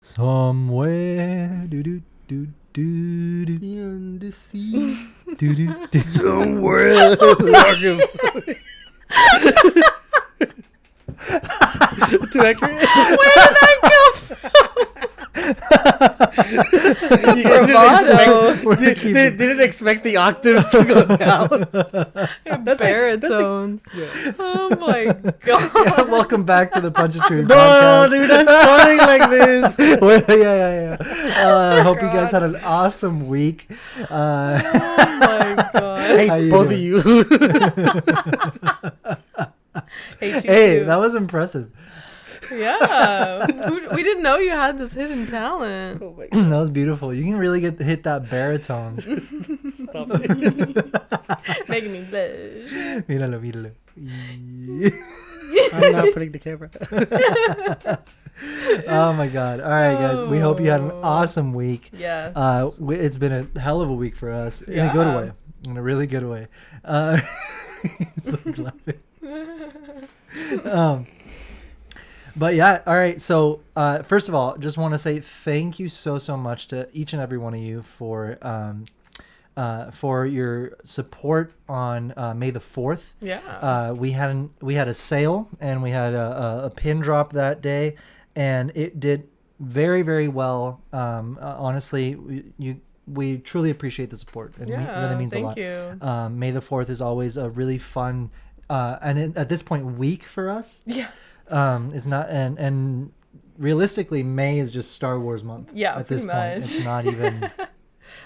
Somewhere do do do do do beyond the sea. do do do. Somewhere. Too accurate. Where did that come from? Bravado. They didn't expect the octaves to go down. Baritone. Yeah. Oh my god. Yeah, welcome back to the Punchitchewie No, podcast. dude, that's starting like this. I hope you guys had an awesome week. Oh my god. Hey, How you both doing? of you. Hate you Hey, too. that was impressive. Yeah. We didn't know you had this hidden talent. Oh my That was beautiful. You can really hit that baritone. Stop it. Making me blush. Míralo, míralo. I'm not putting the camera. Oh my god. All right, guys. We hope you had an Oh. awesome week. Yes. It's been a hell of a week for us in a Yeah. good way, in a really good way. So laughing. But yeah, all right. So first of all, just want to say thank you so much to each and every one of you for your support on May the 4th. Yeah. We had a sale and we had a pin drop that day, and it did very, very well. Honestly, we truly appreciate the support, and it really means a lot. Thank you. May the 4th is always a really fun at this point week for us. Yeah. It's not, and realistically, May is just Star Wars month. Yeah, at this pretty point, much. it's not even.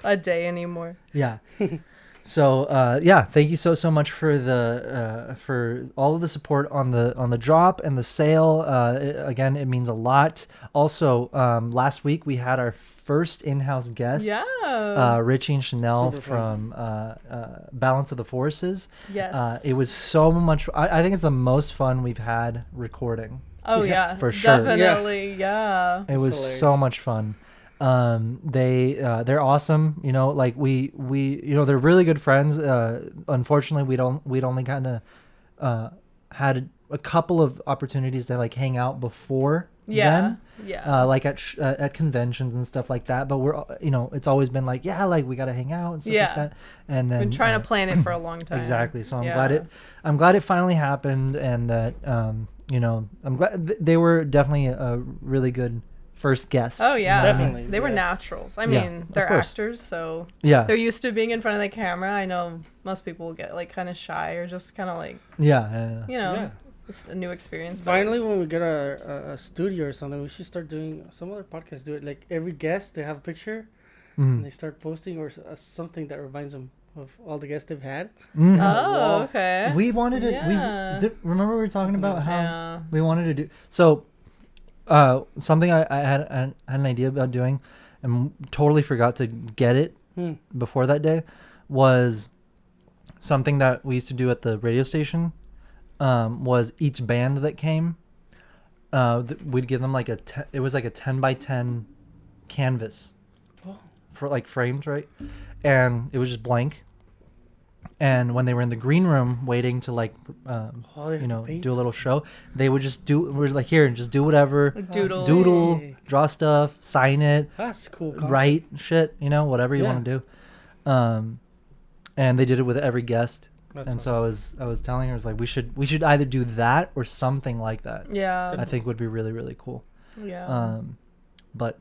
A day anymore. Yeah. So yeah, thank you so much for the for all of the support on the drop and the sale. Again, it means a lot. Also, last week we had our first in-house guests. Yeah. Richie and Chanel Super from Balance of the Forces. Yes. It was so much. I think it's the most fun we've had recording. Oh yeah. for sure. Definitely. Yeah. It was hilarious. so much fun. They're awesome. You know, like we they're really good friends. Unfortunately, we'd only kind of had a couple of opportunities to like hang out before. Yeah. Then, Yeah. like at conventions and stuff like that. But we're it's always been like, yeah, like we gotta hang out and stuff Yeah. like that. And then Been trying to plan it for a long time. exactly. So Yeah. I'm glad it finally happened, and that I'm glad they were definitely a really good first guest. Oh yeah. Definitely, They were yeah. naturals. I Yeah, mean, of they're course. actors, so Yeah. they're used to being in front of the camera. I know most people will get like kind of shy or just kind of like, Yeah. you know, it's a new experience. But Finally, when we get a studio or something, we should start doing. Some other podcasts do it. Like every guest, they have a picture and they start posting or something that reminds them of all the guests they've had. Mhm. Oh, okay. We wanted it. Yeah. Remember we were talking Something about like how Yeah. we wanted to do. So, something I had an idea about doing, and totally forgot to get it before that day, was something that we used to do at the radio station. Was each band that came, we'd give them like it was like a 10 by 10 canvas for like frames, right? And it was just blank. And when they were in the green room waiting to like, do a little show, they would just we're like, here, and just do whatever, Doodle. Hey. draw stuff, sign it, That's cool. concept. write shit, whatever you Yeah. want to do. And they did it with every guest. That's And so I was telling her, I was like, we should either do that or something like that. Yeah. I think would be really, really cool. Yeah. But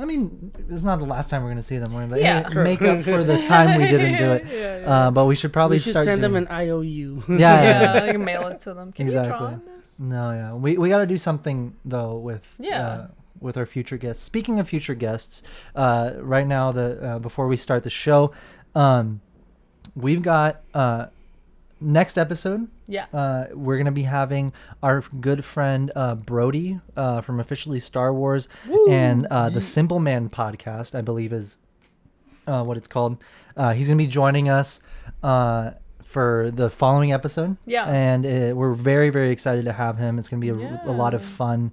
I mean, it's not the last time we're gonna see them. We're gonna like, Yeah. hey, Sure. make up for the time we didn't do it. Yeah. But we should probably We should start send them doing- an IOU. Yeah, Yeah, like mail it to them. Can you Exactly. draw on this? No, yeah. We got to do something though with Yeah. with our future guests. Speaking of future guests, right now before we start the show, we've got next episode. Yeah. We're gonna be having our good friend Brody from Officially Star Wars and the Simple Man podcast, I believe is what it's called. He's gonna be joining us for the following episode. Yeah. And we're very, very excited to have him. It's gonna be a lot of fun.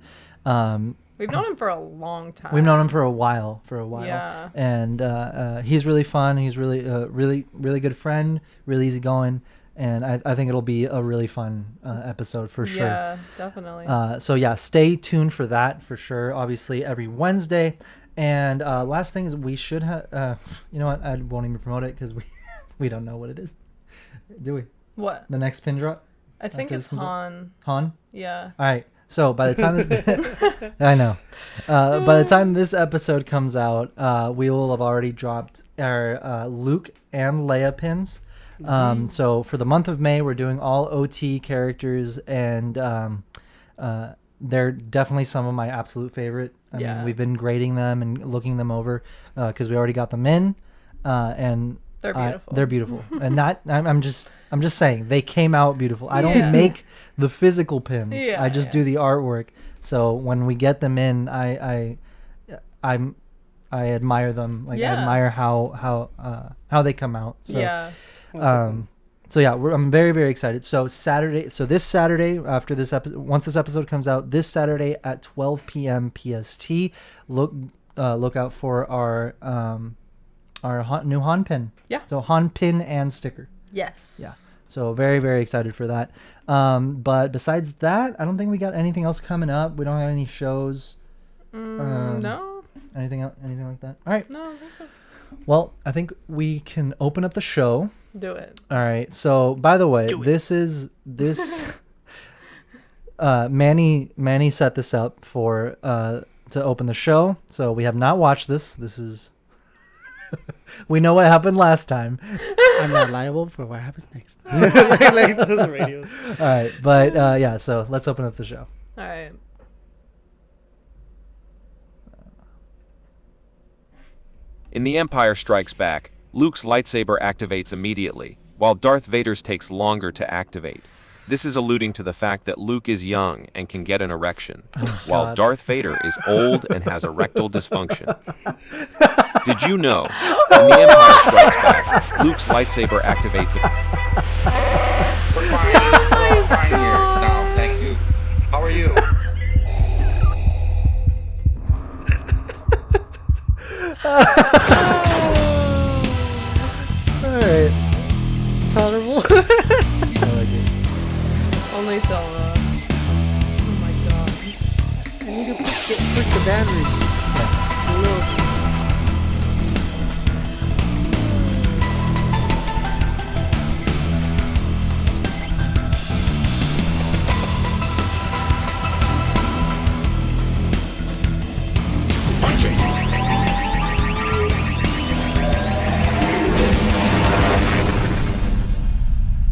We've known him for a long time. We've known him for a while. Yeah. And he's really fun. He's really, really, really good friend. Really easygoing. and I think it'll be a really fun episode for sure. Yeah, definitely. So yeah, stay tuned for that for sure. Obviously every Wednesday. And last thing is we should have. You know what? I won't even promote it because we don't know what it is. Do we? What? The next pin drop? I think it's Han. Han? Yeah. All right. So by the time I know, by the time this episode comes out, we will have already dropped our Luke and Leia pins. So for the month of May, we're doing all OT characters, and they're definitely some of my absolute favorite. I mean, we've been grading them and looking them over because we already got them in, and they're beautiful. They're beautiful, and not. I'm just saying they came out beautiful. I don't make the physical pins. I just do the artwork. So when we get them in, I admire them. Like I admire how they come out. So, So yeah, I'm very, very excited. So this Saturday after this episode, once this episode comes out, this Saturday at 12 p.m. PST, look out for our new Han pin. Yeah. So Han pin and sticker. Yes. Yeah. So very, very excited for that. But besides that, I don't think we got anything else coming up. We don't have any shows. No. Anything like that? All right. No, I don't think so. Well, I think we can open up the show. Do it. All right. So, by the way, this Manny set this up for to open the show. So we have not watched this. This is we know what happened last time. I'm not liable for what happens next. Like those radios. All right, but yeah. So let's open up the show. All right. In The Empire Strikes Back, Luke's lightsaber activates immediately, while Darth Vader's takes longer to activate. This is alluding to the fact that Luke is young and can get an erection, while Darth Vader is old and has erectile dysfunction. Did you know, in The Empire Strikes Back, Luke's lightsaber activates... We're fine here. No, thank you. How are you? Alright. Tolerable. I like it. Only Silva. Oh my god. I need to push the battery. Look.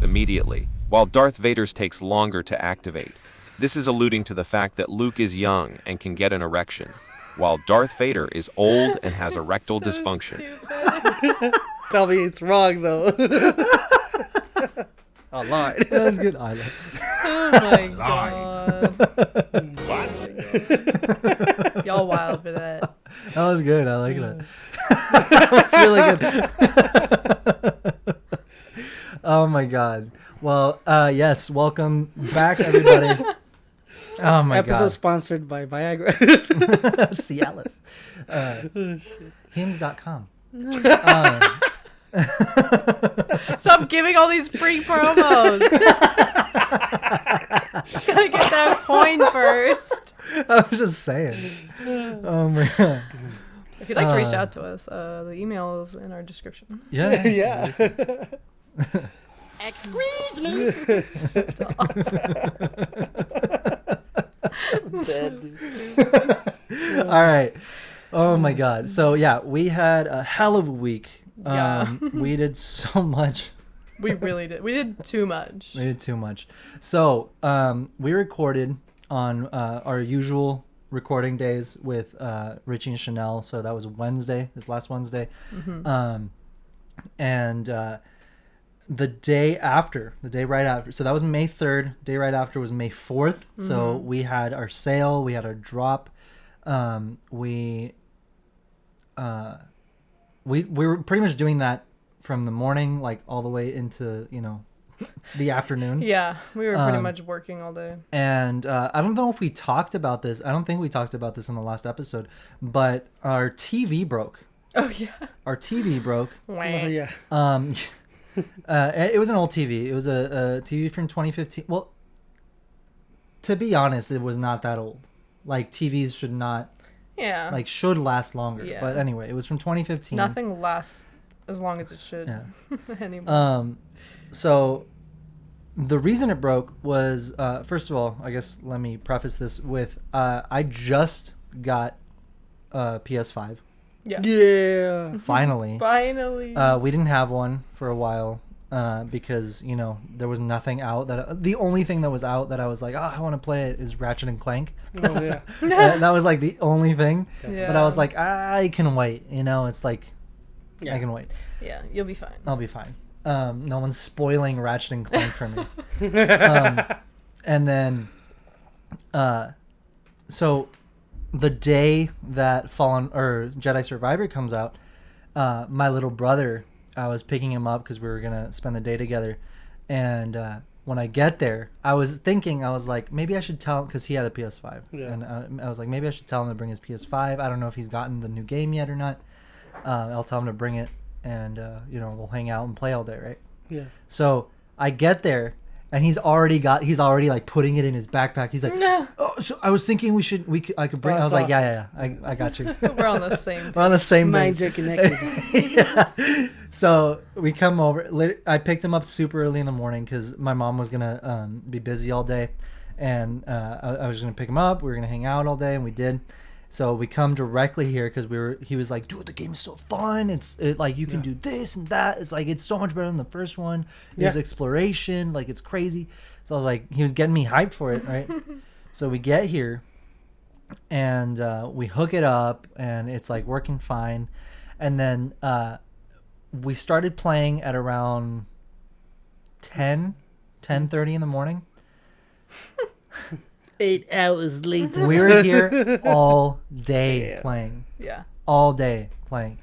Immediately, while Darth Vader's takes longer to activate. This is alluding to the fact that Luke is young and can get an erection, while Darth Vader is old and has erectile dysfunction. Tell me it's wrong though. Oh Lord. That was good. I like Oh my god. Y'all wild for that. That was good. I like it. That's really good. Oh my god. Well, yes, welcome back everybody. Oh my god. Episode sponsored by Viagra. Cialis. Hims.com. Stop giving all these free promos. Gotta get that coin first. I was just saying. Oh my god. If you'd like to reach out to us, the email is in our description. Yeah. Yeah. Excuse me. Stop. All right. Oh my god. So yeah, we had a hell of a week. Yeah. We did so much. We really did. We did too much. We did too much. So we recorded on our usual recording days with Richie and Chanel. So that was Wednesday, this last Wednesday. Mm-hmm. And the day right after, so that was May 3rd. Day right after was May 4th. Mm-hmm. So we had our sale, we had our drop. We were pretty much doing that from the morning, like all the way into, the afternoon. Yeah, we were pretty much working all day. And I don't know if we talked about this. I don't think we talked about this in the last episode, but our TV broke. Oh yeah. Our TV broke. Oh yeah. It was an old TV. It was a TV from 2015. Well, to be honest, it was not that old. Like TVs should not should last longer. Yeah. But anyway, it was from 2015. Nothing lasts as long as it should anymore. So the reason it broke was first of all, I guess let me preface this with I just got a PS5. Yeah. Finally. We didn't have one for a while because, there was nothing out the only thing that was out that I was like, I want to play it is Ratchet and Clank. Oh, yeah. That was like the only thing. Yeah. But I was like, I can wait. It's like, I can wait. Yeah, you'll be fine. I'll be fine. No one's spoiling Ratchet and Clank for me. And then, so the day that Jedi Survivor comes out, my little brother, I was picking him up because we were gonna spend the day together, and when I get there, I was like, maybe I should tell him because he had a PS5, and I was like, maybe I should tell him to bring his PS5. I don't know if he's gotten the new game yet or not. I'll tell him to bring it, and we'll hang out and play all day, right? Yeah. So I get there, and he's already like putting it in his backpack. He's like, No. oh, so I was thinking I could bring. I was like, yeah, I got you. We're on the same. We're on the same Minds page. are connected. Yeah. So we come over. I picked him up super early in the morning because my mom was gonna be busy all day, and I was gonna pick him up. We were gonna hang out all day, and we did. So we come directly here because he was like, dude, the game is so fun. It's like you can do this and that. It's like it's so much better than the first one. There's exploration, like it's crazy. So I was like, he was getting me hyped for it, right? So we get here, and we hook it up, and it's like working fine. And then we started playing at around 10:30 in the morning. 8 hours later. We were here all day playing. Yeah. All day playing.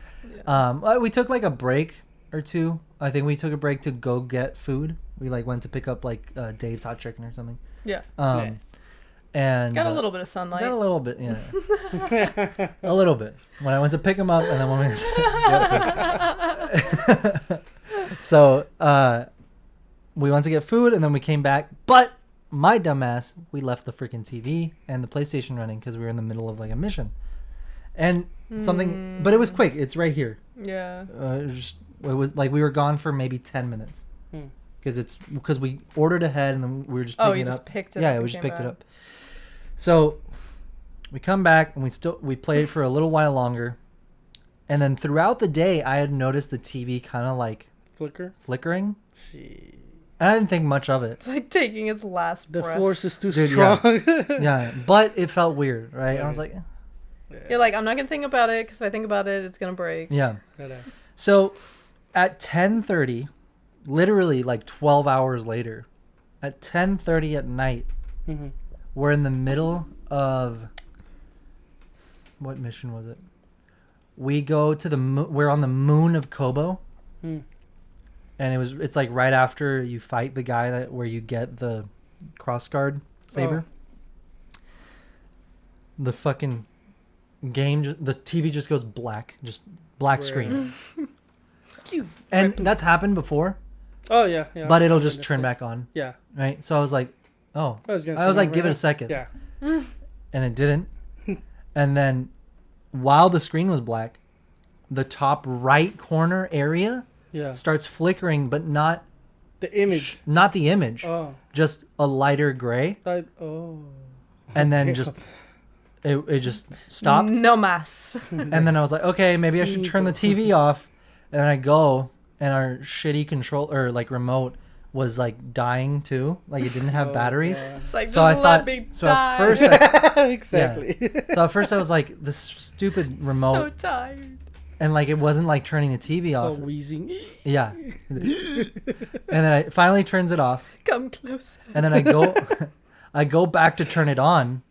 Yeah. We took like a break or two. I think we took a break to go get food. We like went to pick up like Dave's hot chicken or something. Yeah. Nice. And Got a little bit of sunlight. Got a little bit, yeah. A little bit. When I went to pick him up, and then when we get food. So we went to get food, and then we came back, but my dumbass, we left the freaking TV and the PlayStation running because we were in the middle of like a mission, and something. But it was quick. It's right here. Yeah. It was like we were gone for maybe 10 minutes because we ordered ahead and then we were just picking it up. Just picked it up. Yeah, we just picked it up. So we come back and we played for a little while longer, and then throughout the day I had noticed the TV kind of like flickering. Jeez. I didn't think much of it. It's like taking its last breath. The force is too strong. Yeah, but it felt weird, right? I was like... You're like, I'm not going to think about it, because if I think about it, it's going to break. Yeah. So, at 10:30, literally like 12 hours later, at 10:30 at night, we're in the middle of... What mission was it? We go to the... We're on the moon of Kobo. And it's like right after you fight the guy where you get the crossguard saber. The fucking game, the TV just goes black, just black screen. And that's happened before. Oh yeah. But it'll just turn back on. Yeah. Right. So I was like, oh, I was like, give it a second. Yeah. And it didn't. And then, while the screen was black, the top right corner area. Yeah. Starts flickering, but not the image. Not the image. Oh. Just a lighter gray. And then just it just stopped. No mas. And then I was like, okay, maybe I should turn the TV off. And I go, and our shitty control or like remote was like dying too. Like it didn't have batteries. Yeah. It's like, so I thought. So at first, exactly. Yeah. So at first I was like, this stupid remote. So tired. And like it wasn't like turning the TV off. So wheezing. Yeah. And then I finally turns it off. Come closer. And then I go back to turn it on,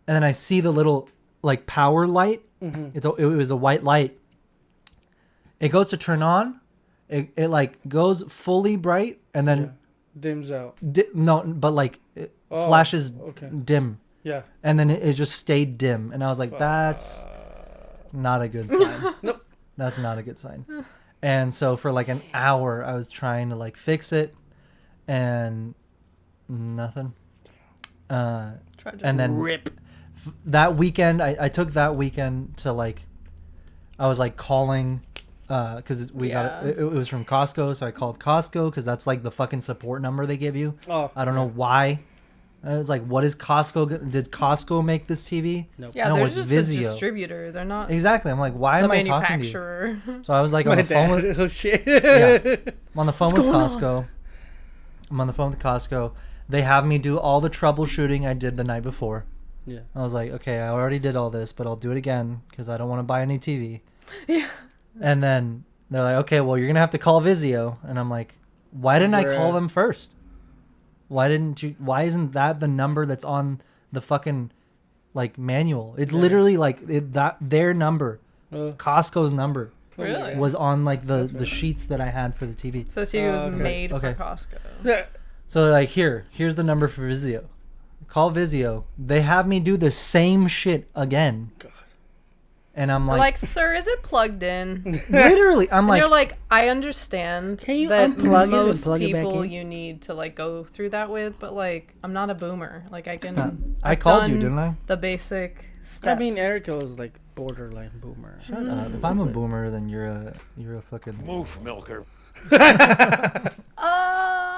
and then I see the little like power light. It was a white light. It goes to turn on. It like goes fully bright and then dims out. But like it flashes dim. Yeah. And then it just stayed dim, and I was like, that's not a good sign. Nope. That's not a good sign. And so for like an hour, I was trying to like fix it, and nothing. Tragic. And then that weekend, I took that weekend to like, I was like calling, because we got it was from Costco, so I called Costco because that's like the fucking support number they give you. Oh, I don't know why. I was like, what is Costco? Did Costco make this TV? Nope. Yeah, No, they're it's just Vizio. a distributor. They're not Exactly. I'm like, why the am I talking to you? manufacturer. So I was like on My the phone with dad. Oh shit. Yeah. I'm on the phone What's with going Costco. I'm on the phone with Costco. They have me do all the troubleshooting I did the night before. Yeah. I was like, okay, I already did all this, but I'll do it again because I don't want to buy a new TV. Yeah. And then they're like, okay, well, you're going to have to call Vizio. And I'm like, why didn't I call them first? Why isn't that the number that's on the fucking like manual? It's literally like their number, Costco's number. Really? Was on like the sheets that I had for the TV. So the TV was okay. made Okay. for Costco. So they're like, here's the number for Vizio. Call Vizio. They have me do the same shit again. God. And I'm They're like, like, sir, is it plugged in? literally, I'm And like, you're like, I understand Can you that unplug it and most plug it back people in? you need to like go through that with, but like, I'm not a boomer. Like I can. I I've called you, done didn't I? The basic steps. I mean, Arakel is like borderline boomer. Shut up. If I'm a boomer, then you're a fucking Moof milker.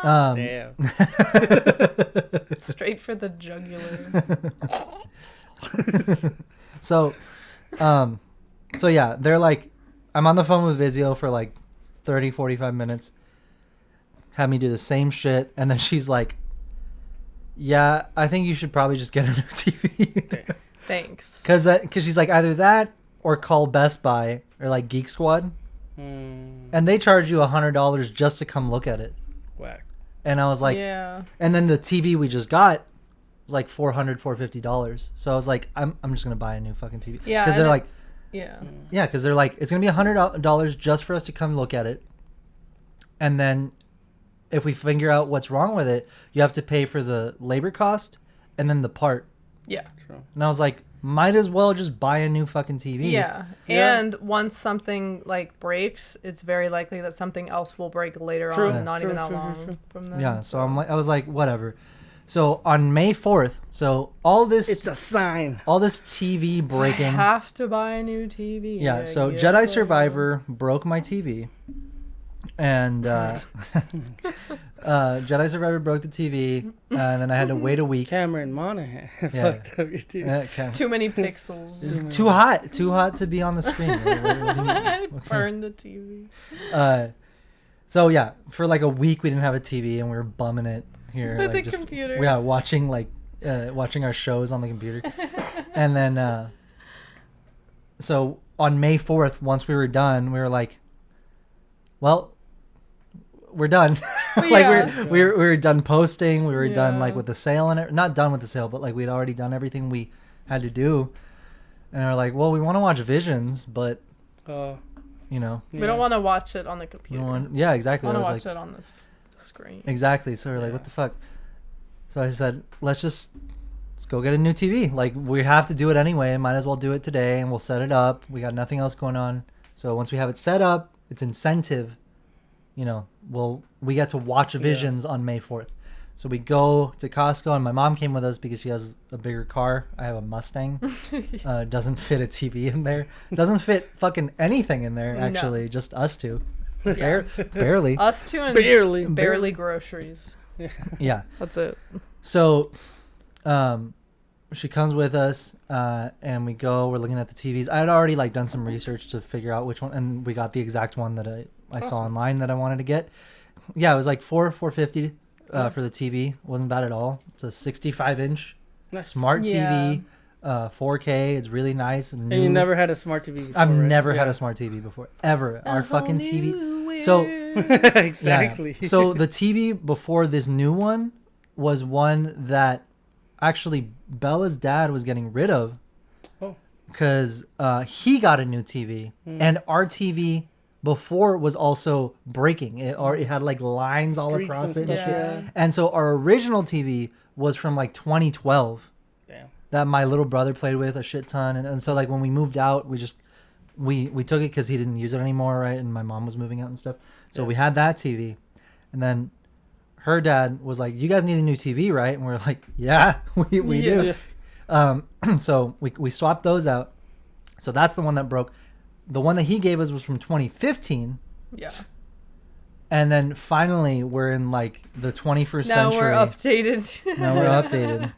Damn. Straight for the jugular. So yeah, they're like, I'm on the phone with Vizio for like 30, 45 minutes. Have me do the same shit. And then she's like, yeah, I think you should probably just get a new TV. Thanks. Cause she's like, either that or call Best Buy or like Geek Squad. And they charge you $100 just to come look at it. Whack. And I was like, yeah. and then the TV we just got was like $450. So I was like, I'm just gonna buy a new fucking TV. Yeah, Because and they're it- like, Yeah. yeah, because they're like, it's gonna be $100 just for us to come look at it, and then if we figure out what's wrong with it, you have to pay for the labor cost and then the part. Yeah. True. And I was like, might as well just buy a new fucking TV. Yeah. Yeah. And once something like breaks, it's very likely that something else will break later True. on, not True, even that true, true, long true. from then. Yeah. So I was like, whatever. So on May 4th, so all this It's a sign. all this TV I breaking. have to buy a new TV. Yeah, so guess Jedi I Survivor broke my TV. And Jedi Survivor broke the TV, and then I had to wait a week. Cameron Monaghan Yeah. fucked up your team. Okay. will. Too many pixels. It's too hot to be on the screen. What do you mean? Burn the TV. So yeah, for like a week we didn't have a TV, and we were bumming it here. With like, the computer. Yeah, watching our shows on the computer, and then so on May 4th, once we were done, we were like, well, we're done. Like Yeah. we were done posting. We were done Yeah. like with the sale and not done with the sale, but like we'd already done everything we had to do. And we're like, well, we want to watch Visions, but you know, We don't want to watch it on the we computer. don't want. Yeah, exactly. I I want to was watch like, it on the screen. exactly. So we're like, what the fuck? So I said, let's go get a new TV. Like we have to do it anyway. Might as well do it today, and we'll set it up. We got nothing else going on. So once we have it set up, it's incentive. You know, we get to watch Visions on May 4th. So we go to Costco, and my mom came with us because she has a bigger car. I have a Mustang. Doesn't fit a TV in there. Doesn't fit fucking anything in there, actually. No. Just us two. Yeah. Barely. Us two and barely groceries. Yeah. That's it. So she comes with us, and we go. We're looking at the TVs. I had already like done some research to figure out which one, and we got the exact one that I saw online that I wanted to get. Yeah, it was like $450 for the TV. Wasn't bad at all. It's a 65-inch smart TV, 4K. It's really nice. And you never had a smart TV before, I've right? never had a smart TV before, ever. Our fucking TV. So exactly. Yeah. So the TV before this new one was one that actually Bella's dad was getting rid of because he got a new TV, and our TV before was also breaking. It had like lines all Streaks across and it. stuff, yeah. And so our original TV was from like 2012. Damn. That my little brother played with a shit ton. And so like when we moved out, we just we took it because he didn't use it anymore, right? And my mom was moving out and stuff. So Yeah. we had that TV, and then her dad was like, "You guys need a new TV, right?" And we're like, "Yeah, we do." So we swapped those out. So that's the one that broke. The one that he gave us was from 2015. Yeah. And then finally, we're in like the 21st Now century. we're updated. Now we're updated.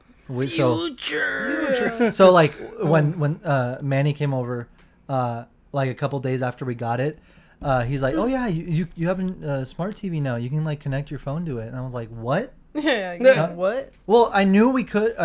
Future. So like when Manny came over, like a couple days after we got it, he's like, "Oh yeah, you have a smart TV now. You can like connect your phone to it." And I was like, "What?" Yeah. What? Well, I knew we could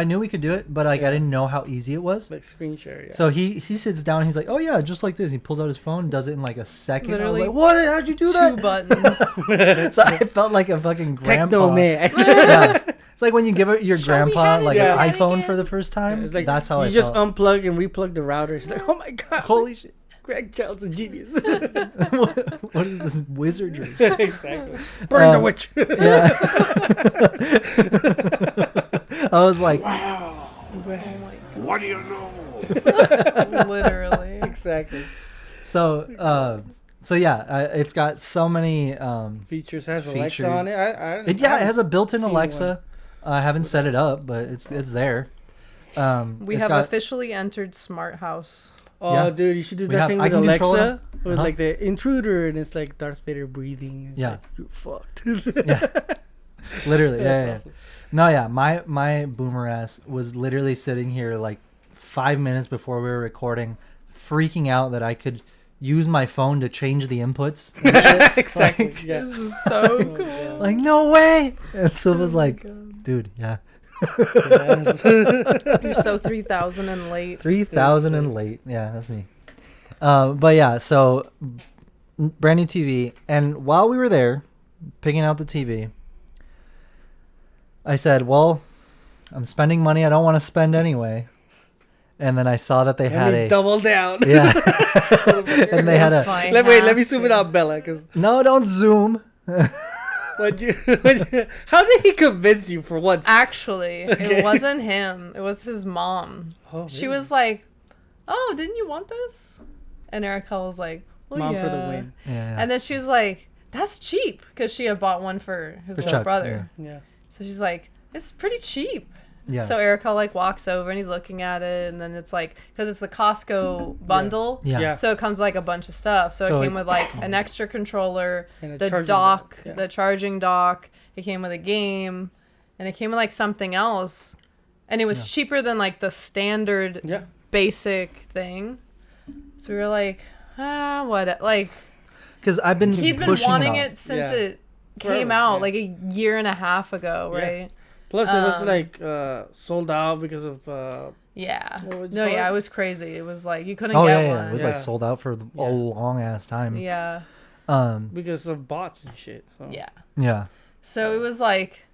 do it, but like I didn't know how easy it was. Like screen share. Yeah. So he sits down. And he's like, "Oh yeah, just like this." He pulls out his phone, does it in like a second. Literally I was like, "What? How'd you do 2 that?" buttons. So I felt like a fucking grandpa. Techno man. Yeah. It's like when you give your grandpa like Yeah. an iPhone for the first time. It's like That's how you I just felt. unplug and replug the router. It's like, oh my god, Holy shit! Greg Child's a genius. what is this wizardry? Exactly. Burn the witch. Yeah. I was like, Oh my What do you know? god. Literally. Exactly. so yeah, it's got so many. Features has Features. Alexa on it. It has a built-in seen Alexa. I haven't set it up, but it's there. We it's have got- officially entered Smart House. Oh, Yeah. dude, you should do We that have- thing I with can control Alexa. it. It was Uh-huh. like the intruder, and it's like Darth Vader breathing. It's Yeah. like, you fucked. Yeah. Literally, That's yeah. awesome. No, yeah, my boomer ass was literally sitting here like 5 minutes before we were recording, freaking out that I could use my phone to change the inputs. Exactly. Like, Yeah. This is so Oh, cool. yeah. like, no way! And Sylv was Oh my like, God. dude, yeah. Yes. You're so 3,000 and late. 3,000 and late. Yeah, that's me. But yeah, so brand new TV. And while we were there picking out the TV, I said, well, I'm spending money I don't want to spend anyway. And then I saw that they had a... double down. Yeah. And they had a... If I Let have me zoom it to. out, Bella, because No, don't zoom. how did he convince you for once? Actually, Okay. it wasn't him. It was his mom. Oh, She really? was like, "Oh, didn't you want this?" And Arakel was like, well, Mom yeah. for the win. Yeah. And then she was like, "That's cheap," because she had bought one for his For little Chuck, brother. Yeah. So she's like, "It's pretty cheap." Yeah. So Arakel like walks over and he's looking at it, and then it's like, because it's the Costco bundle. Yeah. Yeah. So it comes with like a bunch of stuff. So, So it came it- with like an extra controller, And a the charging dock, Yeah. the charging dock. It came with a game, and it came with like something else, and it was cheaper than like the standard Yeah. basic thing. So we were like, what? Like Because I've been he'd been pushing wanting it, it since Yeah. it came Forever, out yeah. like a year and a half ago, Yeah. right? Plus, it was Um, like sold out because of. Yeah. What would you No, call yeah, it? it was crazy. It was like you couldn't Oh get yeah, one. yeah. It was Yeah. like sold out for a Yeah. long ass time. Yeah. Because of bots and shit. So. Yeah. Yeah. So it was like,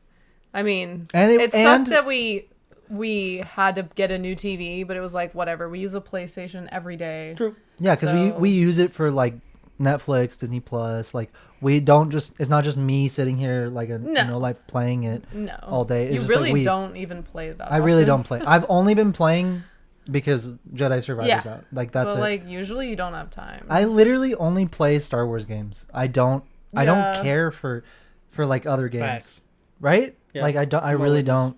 I mean, And it sucked and that we had to get a new TV, but it was like whatever. We use a PlayStation every day. True. yeah, because we so- we use it for like Netflix, Disney Plus. Like we don't just. It's not just me sitting here like a No. life playing it. No. All day. It's You just like really we- don't even play that. I really often. don't play. I've only been playing because Jedi Survivor's Yeah. out. Like that's But it. like usually you don't have time. I literally only play Star Wars games. I don't Yeah. care for like other games. Facts. Right? Yeah. Like I More really like don't.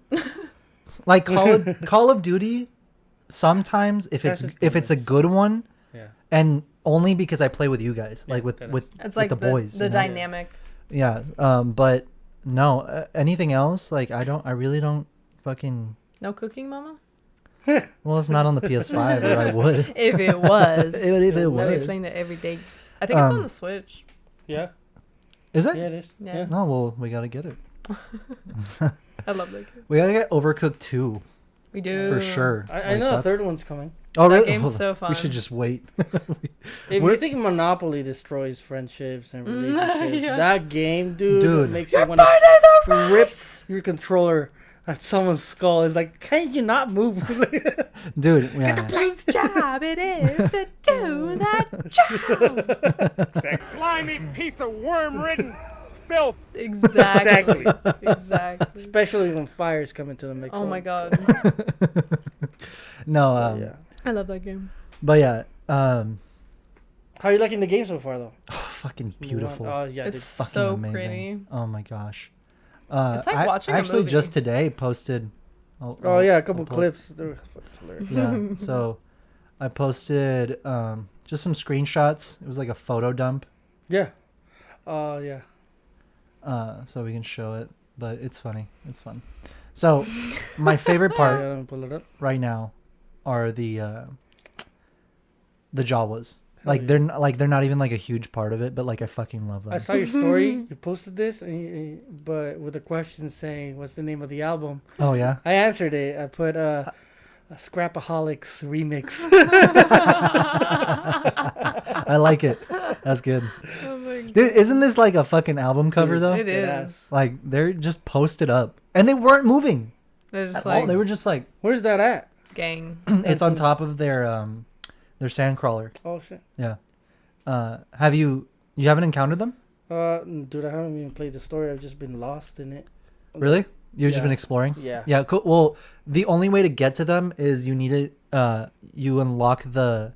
Like Call of Duty sometimes if That's it's just a limits. good one Yeah. and only because I play with you guys, like with that is- with it's like the boys. the you know? dynamic. Yeah. But no, anything else like I really don't fucking. No cooking, mama. Well, it's not on the PS5, or I would. If it was. If it I'd be was. playing it every day. I think it's on Um, the Switch. Yeah. Is it? Yeah, it is. Yeah. Oh well, we gotta get it. I love that game. We gotta get Overcooked 2 We do. for sure. I Like, know a that's- third one's coming. Oh, That really? game's Hold on. so We fun. should just wait. If We're- you think Monopoly destroys friendships and Mm, relationships, yeah. that game, dude, Dude. makes you want to rip your controller at someone's skull. It's like, can't you not move? Dude, yeah. Whose job it is to do that job. Slimy piece of worm-ridden filth. Exactly. Exactly. Especially when fires come into the mix. Oh my god. No, Yeah. I love that game. but yeah, How are you liking the game so far, though? Fucking beautiful. Oh yeah, dude. It's Fucking so amazing. pretty. Oh my gosh. It's like watching a actually movie. just today posted. Oh yeah, a couple I'll clips. They were fucking hilarious. Yeah. So I posted just some screenshots. It was like a photo dump. Yeah. Yeah. So we can show it, but it's funny. It's fun. So my favorite part Yeah, let me pull it up. right now are the Jawas. Hell Like yeah. they're not even like a huge part of it, but like I fucking love them. I saw your story. You posted this, but with a question saying, "What's the name of the album?" Oh yeah. I answered it. I put a Scrapaholics remix. I like it. That's good. Oh my God. Dude, isn't this like a fucking album cover though? It is. Yes. Like they're just posted up, and they weren't moving They're just at all. like They were just like Where's that at? gang. it's on top of their sandcrawler. Oh shit. Yeah. Have you haven't encountered them? Dude, I haven't even played the story. I've just been lost in it. Really? You've just Yeah. been exploring? Yeah. Yeah, cool. Well, the only way to get to them is you need to you unlock the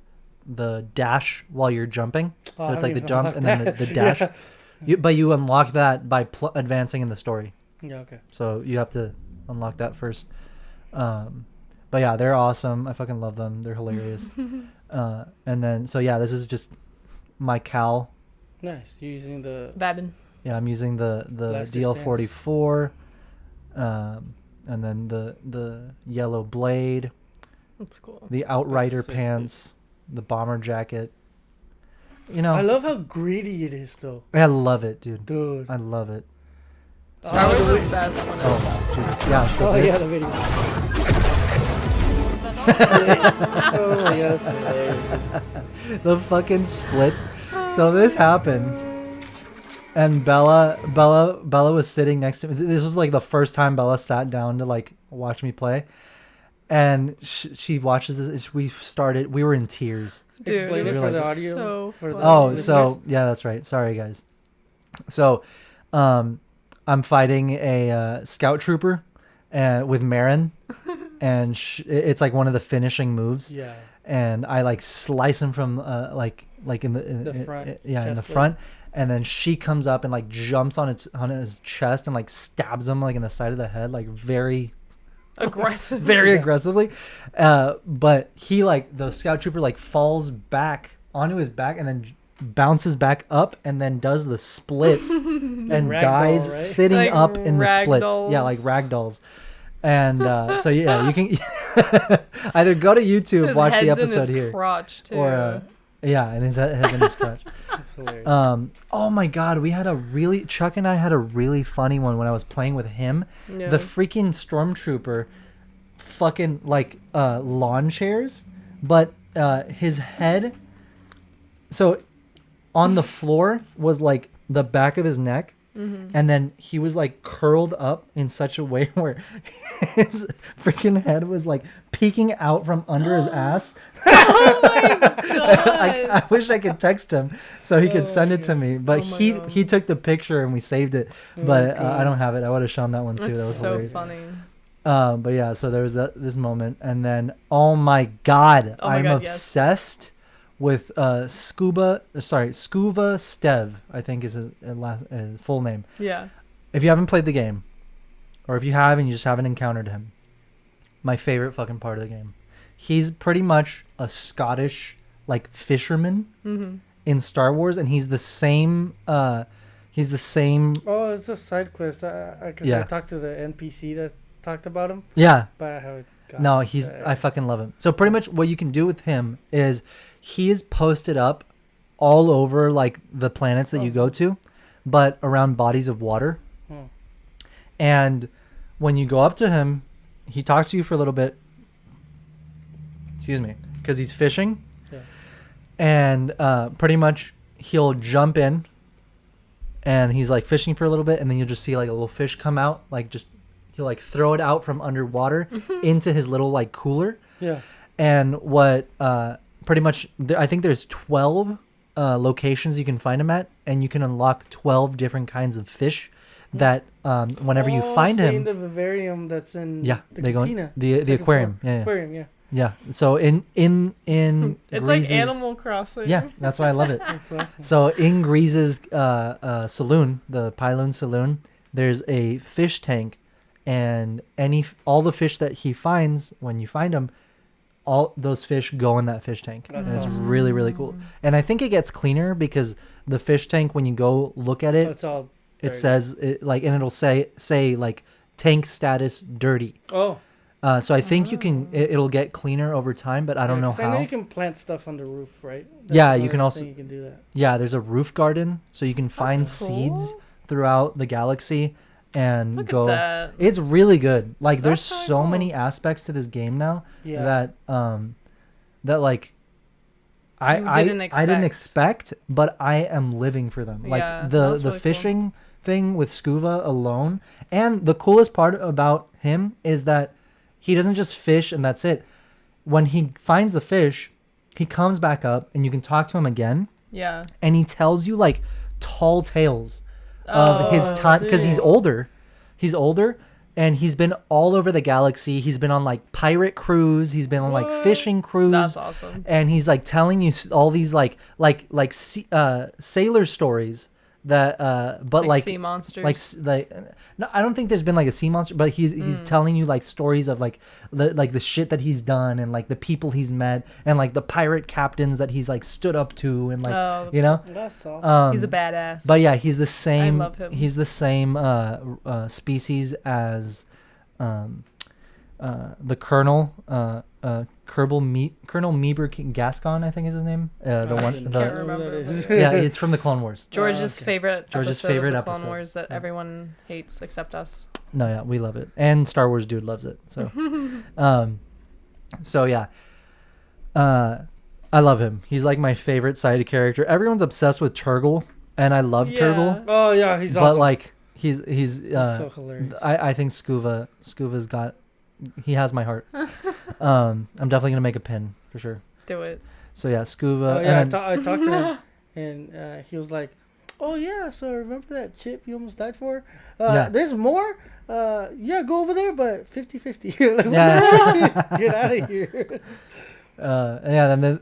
dash while you're jumping. Oh, So I it's like the haven't jump even and then unlocked the that. dash. Yeah. But you unlock that by advancing in the story. Yeah. Okay. So you have to unlock that first. But yeah, they're awesome. I fucking love them. They're hilarious. And then so yeah, this is just my Cal. Nice. You're using the. Babin. Yeah, I'm using the Blaster DL44, and then the yellow blade, That's cool. the Outrider sick, dude. pants, the bomber jacket. You know, I love how greedy it is, though. I love it, dude. Dude. I love it. Star Wars the is the best when it's Oh, Jesus. Yeah, so Oh this, yeah, the video. Yes. Oh my god, that's hilarious. the fucking splits. So this happened, and Bella was sitting next to me. This was like the first time Bella sat down to like watch me play, and she watches this. We were in tears. Dude, Explain it it was for the like- audio. so for the- funny. Oh, listeners? so yeah, that's right. Sorry, guys. So, I'm fighting a scout trooper, with Marin, and it's like one of the finishing moves. Yeah. And I like slice him from like in The front, in the chest plate. front, and then she comes up and like jumps on his chest and like stabs him like in the side of the head, like very aggressive. very Yeah. aggressively. But he like the scout trooper like falls back onto his back and then bounces back up and then does the splits and Ragdoll, dies right? sitting Like up in the splits. ragdolls. Yeah, like ragdolls. And so yeah, you can either go to YouTube, His watch the head's in episode his here, crotch too. or yeah, and his head's in his crotch. It's hilarious. Oh my God, Chuck and I had a really funny one when I was playing with him. Yeah. The freaking stormtrooper fucking like lawn chairs, but his head, so on the floor was like the back of his neck, and then he was like curled up in such a way where his freaking head was like peeking out from under his ass. Oh my god. I wish I could text him so he could send it to me, but Oh my he God. he took the picture and we saved it, but Okay. I don't have it. I would have shown that one too. That's That was so hilarious. funny. But yeah, so there was this moment, and then oh my God, Oh my I'm God, yes. obsessed with Scuba Stev, I think is his full name. Yeah. If you haven't played the game, or if you have and you just haven't encountered him, my favorite fucking part of the game. He's pretty much a Scottish like fisherman in Star Wars, and he's the same. He's the same. Oh, it's a side quest. Because Yeah. I talked to the NPC that talked about him, Yeah. but I haven't got No, it. I fucking love him. So pretty much what you can do with him is he is posted up all over like the planets that you go to, but around bodies of water. Hmm. And when you go up to him, he talks to you for a little bit. Excuse me, because he's fishing. Yeah. And pretty much he'll jump in and he's like fishing for a little bit, and then you'll just see like a little fish come out, like just he'll like throw it out from underwater into his little like cooler. Yeah. And what pretty much I think there's 12 locations you can find him at, and you can unlock 12 different kinds of fish that whenever you find stay him, in the vivarium that's in yeah, the they go cantina, the second aquarium. floor. Yeah, Aquarium, yeah. Yeah. So in It's like Grease's- Animal Crossing. Yeah, that's why I love it. That's awesome. So in Grease's saloon, the Pyloon Saloon, there's a fish tank, and all the fish that he finds when you find them, all those fish go in that fish tank. That's And it's awesome. really, really cool. And I think it gets cleaner because the fish tank, when you go look at it, It's all. it dirty. says and it'll say like tank status dirty. Oh. So I think you can it'll get cleaner over time, but I don't know 'cause how. I know you can plant stuff on the roof, right? Yeah, you another can also- thing You can do that. Yeah, there's a roof garden, so you can find That's seeds cool. throughout the galaxy and Look go. at that. It's really good. Like there's That's really so cool. many aspects to this game now Yeah. that like You I didn't I didn't expect, but I am living for them. Like Yeah, the that's really cool. fishing thing with Scuba alone, and the coolest part about him is that he doesn't just fish and that's it. When he finds the fish, he comes back up and you can talk to him again, Yeah. and he tells you like tall tales of his Oh, time because he's sick. older. He's older and he's been all over the galaxy. He's been on like pirate crews. He's been on like What? fishing crews. That's awesome. And he's like telling you all these sailor stories that but like sea monsters. like no, I don't think there's been like a sea monster, but he's telling you like stories of like the shit that he's done and like the people he's met and like the pirate captains that he's like stood up to and like Oh, you know. That's awesome. He's a badass. But yeah, he's the same. love him. He's the same species as the Colonel Colonel Meeber Gascon, I think is his name. The one. Can't Can't The, remember. yeah, it's from the Clone Wars. George's okay. favorite George's episode favorite of the Clone episode. Wars that Yeah. everyone hates except us. No, yeah, we love it, and Star Wars dude loves it. So, so yeah, I love him. He's like my favorite side character. Everyone's obsessed with Turgle, and I love Turgle, Oh yeah, he's but awesome. like he's He's so hilarious. I think Scuba's got he has my heart. I'm definitely gonna make a pin for sure. Do it. So yeah, Scuba. Oh yeah, and I talked to him, and he was like, "Oh yeah, so remember that chip you almost died for? Yeah. There's more. Yeah, go over there, but 50-50. Like, Yeah. get out of here." Yeah, then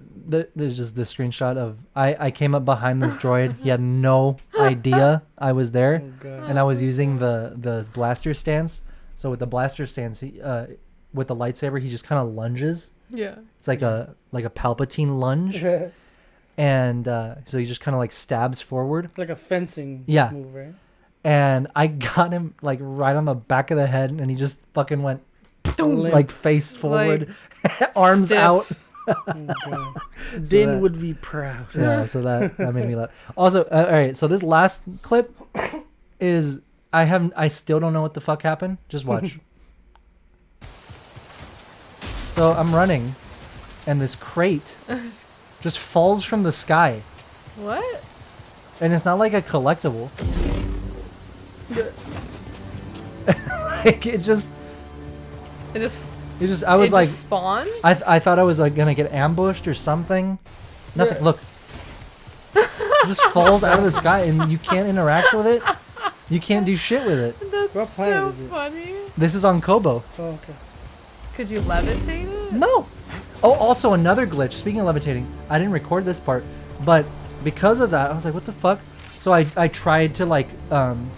there's just this screenshot of I came up behind this droid. He had no idea I was there, Oh, God. and I was using the blaster stance. So with the blaster stance, with the lightsaber, he just kind of lunges. Yeah. It's like a Palpatine lunge, and so he just kind of like stabs forward. Like a fencing Yeah. move, right? And I got him like right on the back of the head, and he just fucking went Limp. like face forward, arms stiff. out. Oh, God. So Din that- would be proud. Yeah, so that made me laugh. Also, all right, so this last clip is I still don't know what the fuck happened. Just watch. So I'm running, and this crate just falls from the sky, What? and it's not like a collectible. Like it just I was it like just spawned? I thought I was like gonna get ambushed or something. Nothing. Yeah. Look, it just falls out of the sky, and you can't interact with it. You can't do shit with it. That's What planet so is it? funny. This is on Kobo. Oh, okay. Could you levitate it? No. Oh, also another glitch. Speaking of levitating, I didn't record this part, but because of that, I was like, "What the fuck?" So I tried to like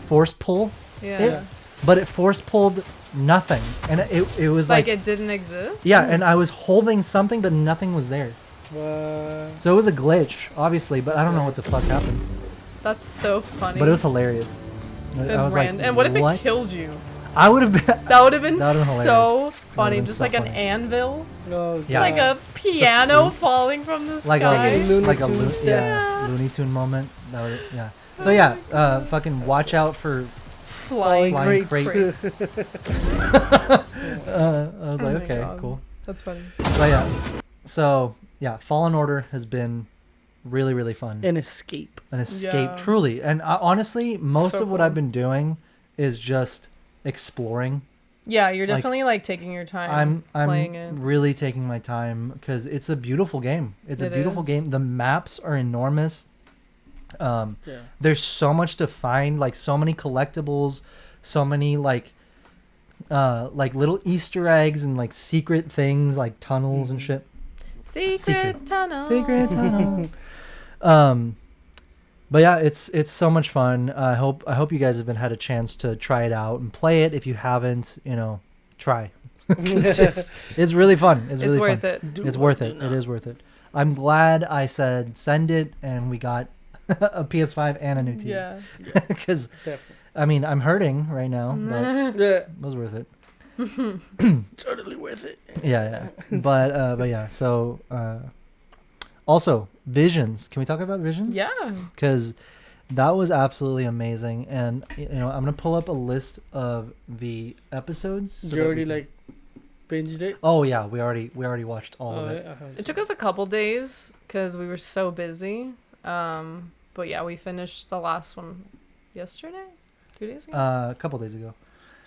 force pull Yeah. it, but it force pulled nothing, and it was Like like it didn't exist? yeah, and I was holding something, but nothing was there. So it was a glitch, obviously, but I don't know what the fuck happened. That's so funny. But it was hilarious. and I was like, and what if "What?" it killed you? I would have been. That would have been That would've been so funny. been Just so like an funny. anvil. Oh, Yeah. Like a piano falling from the Like sky. a Looney like a Tunes Lo- stuff. yeah, Looney Tune moment. That would, yeah. So yeah, fucking watch out for. flying Flying crates. I was Oh like, my okay, God. cool. That's funny. But yeah, so yeah, Fallen Order has been really, really fun. An escape. An escape, Yeah. truly. And honestly, most So of what cool. I've been doing is just exploring. Yeah, you're Like, definitely like taking your time I'm playing it. really taking my time because it's a beautiful game. It's a It beautiful is. game. The maps are enormous. Yeah. There's so much to find, like so many collectibles, so many like like little Easter eggs and like secret things like tunnels and shit. Secret tunnel. Secret tunnels. But yeah, it's so much fun. I hope you guys have had a chance to try it out and play it. If you haven't, try. it's really fun. It's really worth fun. it. It's worth it. It is worth it. I'm glad I said send it and we got a PS5 and a new TV. Yeah. Because Definitely. I mean I'm hurting right now, but Yeah. it was worth it. Totally worth it. Yeah. But yeah. So also Visions. Can we talk about Visions? Yeah. Because that was absolutely amazing, and I'm gonna pull up a list of the episodes. So You already like binged it? Oh yeah, we already watched all of it. It took us a couple days because we were so busy. But yeah, we finished the last one yesterday, 2 days ago. A couple days ago.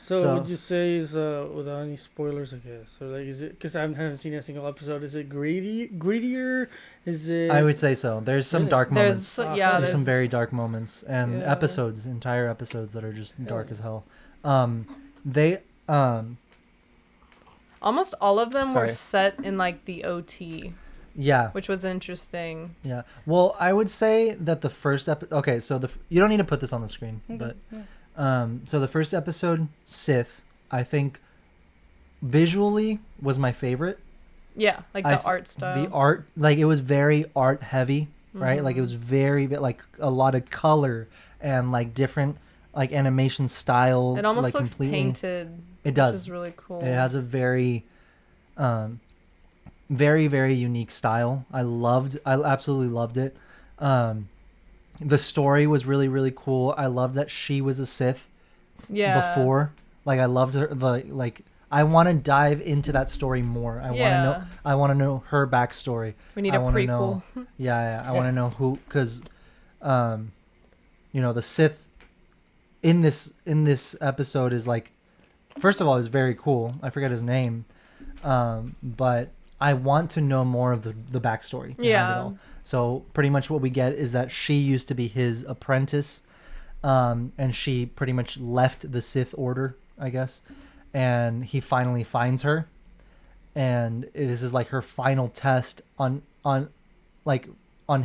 So would you say is without any spoilers, I guess? Or like, is it because I haven't seen a single episode? Is it greedier? Is it? I would say so. There's some Really? dark moments. there's Some very dark moments and Yeah. entire episodes that are just dark Yeah. as hell. They Almost all of them were Sorry. set in like the OT, yeah. which was interesting. Yeah. Well, I would say that the first okay, so you don't need to put this on the screen, Okay, but yeah. so the first episode, Sith, I think visually was my favorite. Yeah, like the art style. The art, like it was very art heavy, right? Like it was very like a lot of color and like different like animation style. It almost like, looks completely. painted. It does. Which is really cool. It has a very, very, very unique style. I absolutely loved it. The story was really, really cool. I loved that she was a Sith before. Like I loved her. I want to dive into that story more. I want to know her backstory. We need I a wanna prequel. know- yeah. I want to know who, because, the Sith in this episode is like, first of all, is very cool. I forget his name, but I want to know more of the backstory. behind it all. So pretty much what we get is that she used to be his apprentice, and she pretty much left the Sith Order, I guess, and he finally finds her, and this is like her final test on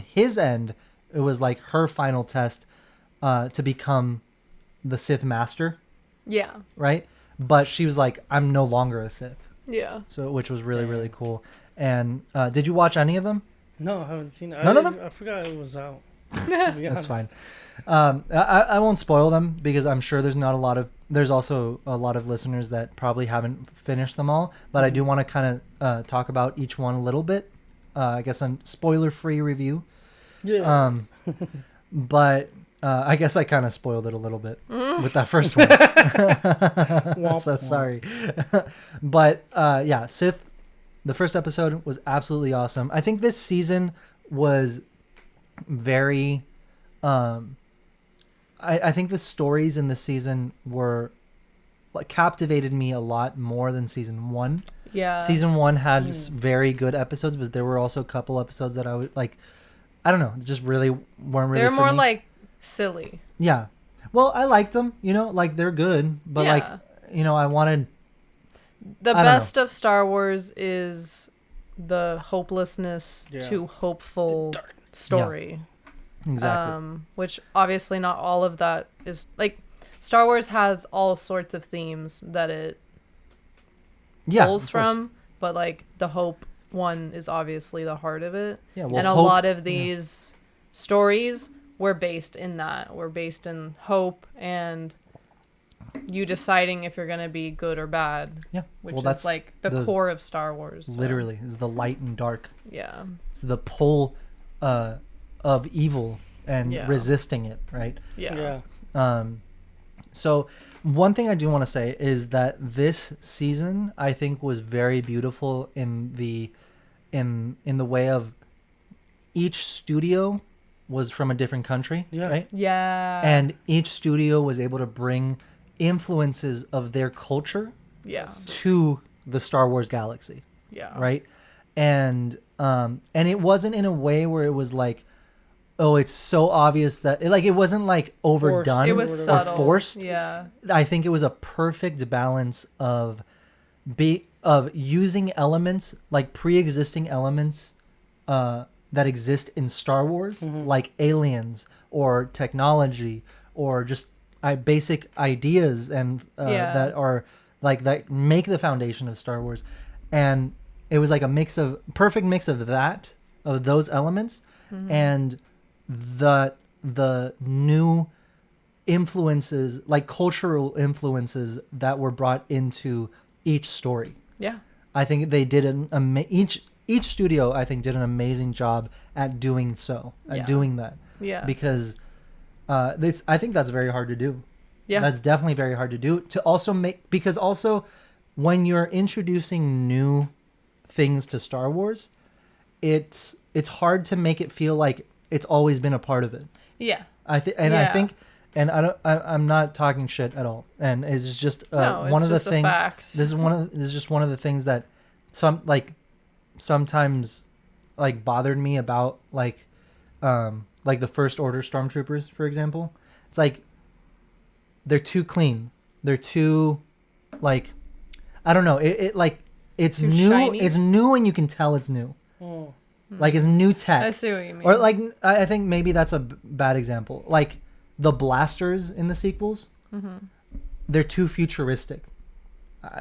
his end. It was like her final test to become the Sith Master, Yeah. right? But she was like, I'm no longer a Sith. Yeah. So, which was really, really cool. And did you watch any of them? No, I haven't seen it. None of them? I forgot it was out. That's fine. I won't spoil them because I'm sure there's also a lot of listeners that probably haven't finished them all. But I do want to kind of talk about each one a little bit. I guess a spoiler-free review. Yeah. But I guess I kind of spoiled it a little bit with that first one. So sorry. But yeah, Sith, the first episode was absolutely awesome. I think this season was very I think the stories in this season were like captivated me a lot more than season 1. Yeah. Season 1 had very good episodes, but there were also a couple episodes that I would like, I don't know, just really weren't really They're for more me. like silly. Yeah. Well, I liked them, like they're good, but like, I wanted The I don't best of Star Wars is the hopelessness to hopeful story. exactly. Which obviously not all of that is like Star Wars has all sorts of themes that it pulls of course. from, but like the hope one is obviously the heart of it. Yeah, well, and a hope- lot of these stories were based in that. Were based in hope and you deciding if you're going to be good or bad. Yeah. Which well, is that's like the core of Star Wars. So. literally is the light and dark. Yeah. It's the pull of evil and resisting it, right? Yeah. So one thing I do want to say is that this season I think was very beautiful in the way of each studio was from a different country, right? Yeah. And each studio was able to bring influences of their culture to the Star Wars galaxy. Yeah. Right? And it wasn't in a way where it was like, oh, it's so obvious that it wasn't like overdone It was or subtle. forced. Yeah. I think it was a perfect balance of using elements like pre-existing elements that exist in Star Wars, like aliens or technology or just basic ideas and that are like that make the foundation of Star Wars, and it was like a perfect mix of those elements and the new influences, like cultural influences that were brought into each story. Yeah. I think they did each studio I think did an amazing job at doing that. Yeah. Because I think that's very hard to do. Yeah. That's definitely very hard to do. To also because also when you're introducing new things to Star Wars, it's hard to make it feel like it's always been a part of it. Yeah. I think, and I'm not talking shit at all. And it's just No, one it's of the just a things. fact. This is just one of the things that sometimes like bothered me about like the First Order stormtroopers, for example. It's like they're too clean. They're too like I don't know. It's Too new. shiny? It's new, and you can tell it's new. Like it's new tech. I see what you mean. Or like I think maybe that's a bad example. Like the blasters in the sequels, they're too futuristic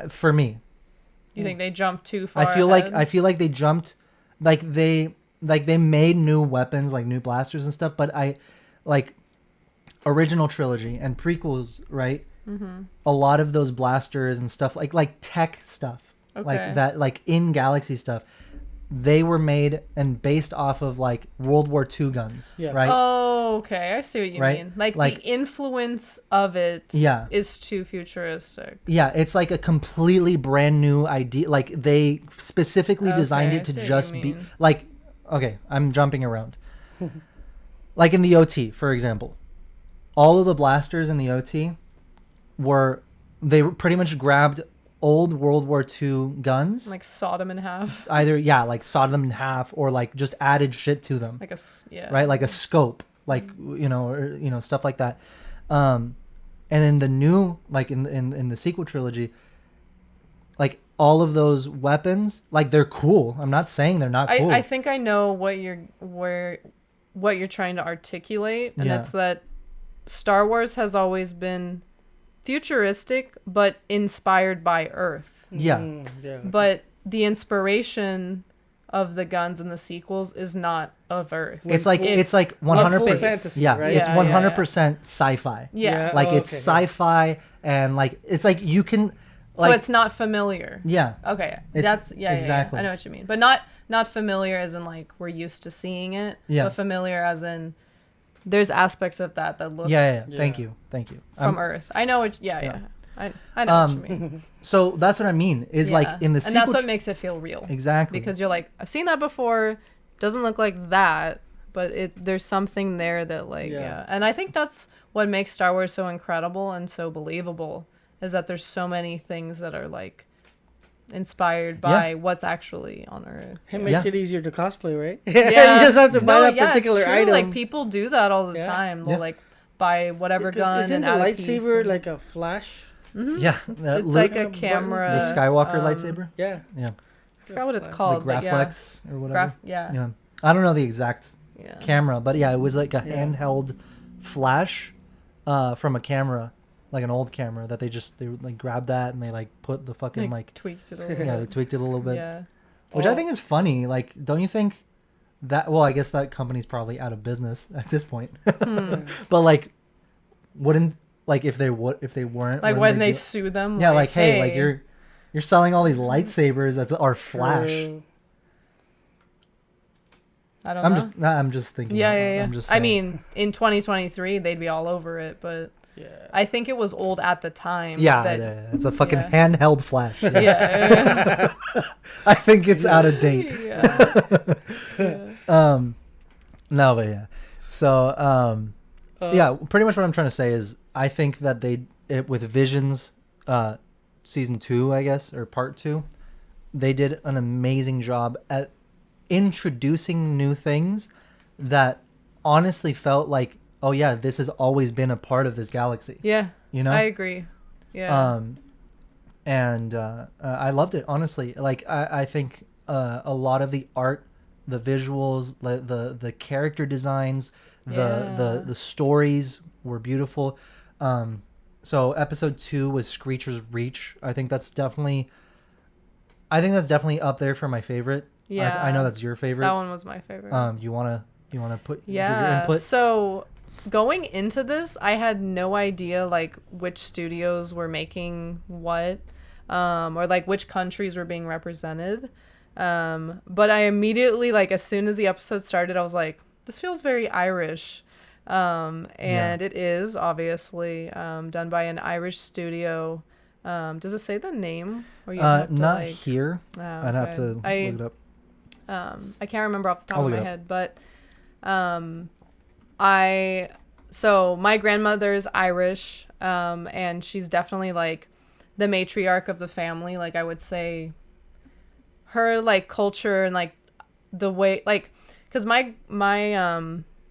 for me. You think they jumped too far? I feel like they jumped, like they made new weapons, like new blasters and stuff. But I like original trilogy and prequels, right? A lot of those blasters and stuff like tech stuff, Okay. like that, like in Galaxy stuff. They were made and based off of like World War II guns, right? Oh, okay. I see what you Right? mean. Like Like- the influence of it Yeah. is too futuristic. Yeah, it's like a completely brand new idea. Like they specifically designed Okay, it to I see what just you be mean. like, okay, I'm jumping around. Like in the OT, for example, all of the blasters in the OT they pretty much grabbed old World War II guns, Like sawed them in half. either like sawed them in half or like just added shit to them. Like Right, like a scope, like or, stuff like that. And in the new, like in the sequel trilogy, like all of those weapons, like they're cool. I'm not saying they're not cool. I think I know what you're trying to articulate, and Yeah. it's that Star Wars has always been futuristic but inspired by Earth. Yeah, Yeah. But the inspiration of the guns in the sequels is not of Earth. it's like 100%. space. Fantasy, Yeah, right? it's Yeah, 100% sci-fi. Yeah. Like Oh, it's okay. sci-fi and like it's like you can like So it's not familiar. yeah. Okay. It's- Yeah, exactly. I know what you mean. But not familiar as in like we're used to seeing it. Yeah. But familiar as in there's aspects of that look Yeah. Yeah. Thank you. from Earth. I know what yeah. I know what you mean. So that's what I mean. Is Yeah. like in the and sequel. that's what makes it feel real. Exactly. Because you're like, I've seen that before. Doesn't look like that, but there's something there that like yeah. And I think that's what makes Star Wars so incredible and so believable is that there's so many things that are like inspired by what's actually on Earth. It makes Yeah. it easier to cosplay, right? Yeah. You just have to buy that it's particular true. item. Like people do that all the Yeah. time. They'll Yeah. like buy whatever gun Isn't and the add a piece lightsaber and- like a flash? yeah. it's Luke- like a button. camera. the Skywalker um, lightsaber. Yeah. Yeah. I forgot what it's The called. but yeah. Graflex or whatever. Yeah. I don't know the exact Yeah. camera, but yeah, it was like a handheld flash from a camera, like an old camera that they like grabbed that and they like put the fucking like tweaked it a little yeah, they bit. tweaked it a little bit, Yeah. which I think is funny. Like, don't you think that? Well, I guess that company's probably out of business at this point. But like, wouldn't like if they weren't Like wouldn't when they do- sue them. yeah, like hey, like you're selling all these lightsabers that are flash. True. I don't know. I'm just thinking. Yeah, out loud. yeah, yeah. I'm just I saying. mean, in 2023, they'd be all over it, but Yeah. I think it was old at the time. yeah, that- yeah, it's a fucking yeah. handheld flash. Yeah. I think it's out of date. yeah. No, but yeah. So, yeah, pretty much what I'm trying to say is I think that with Visions, season 2, I guess, or part 2, they did an amazing job at introducing new things that honestly felt like, oh yeah, this has always been a part of this galaxy. Yeah. You know? I agree. Yeah. And I loved it, honestly. Like, I think a lot of the art, the visuals, the character designs, the stories were beautiful. So episode 2 was Screecher's Reach. I think that's definitely up there for my favorite. Yeah. I know that's your favorite. That one was my favorite. You wanna give your input? So going into this, I had no idea like which studios were making what, or like which countries were being represented. But I immediately, like, as soon as the episode started, I was like, this feels very Irish. And it is obviously done by an Irish studio. Does it say the name? Or you have to, not like... here. Oh, I'd have to look it up. I can't remember off the top of my head, but so my grandmother's Irish, and she's definitely like the matriarch of the family. Like, I would say her like culture and like the way, like, because my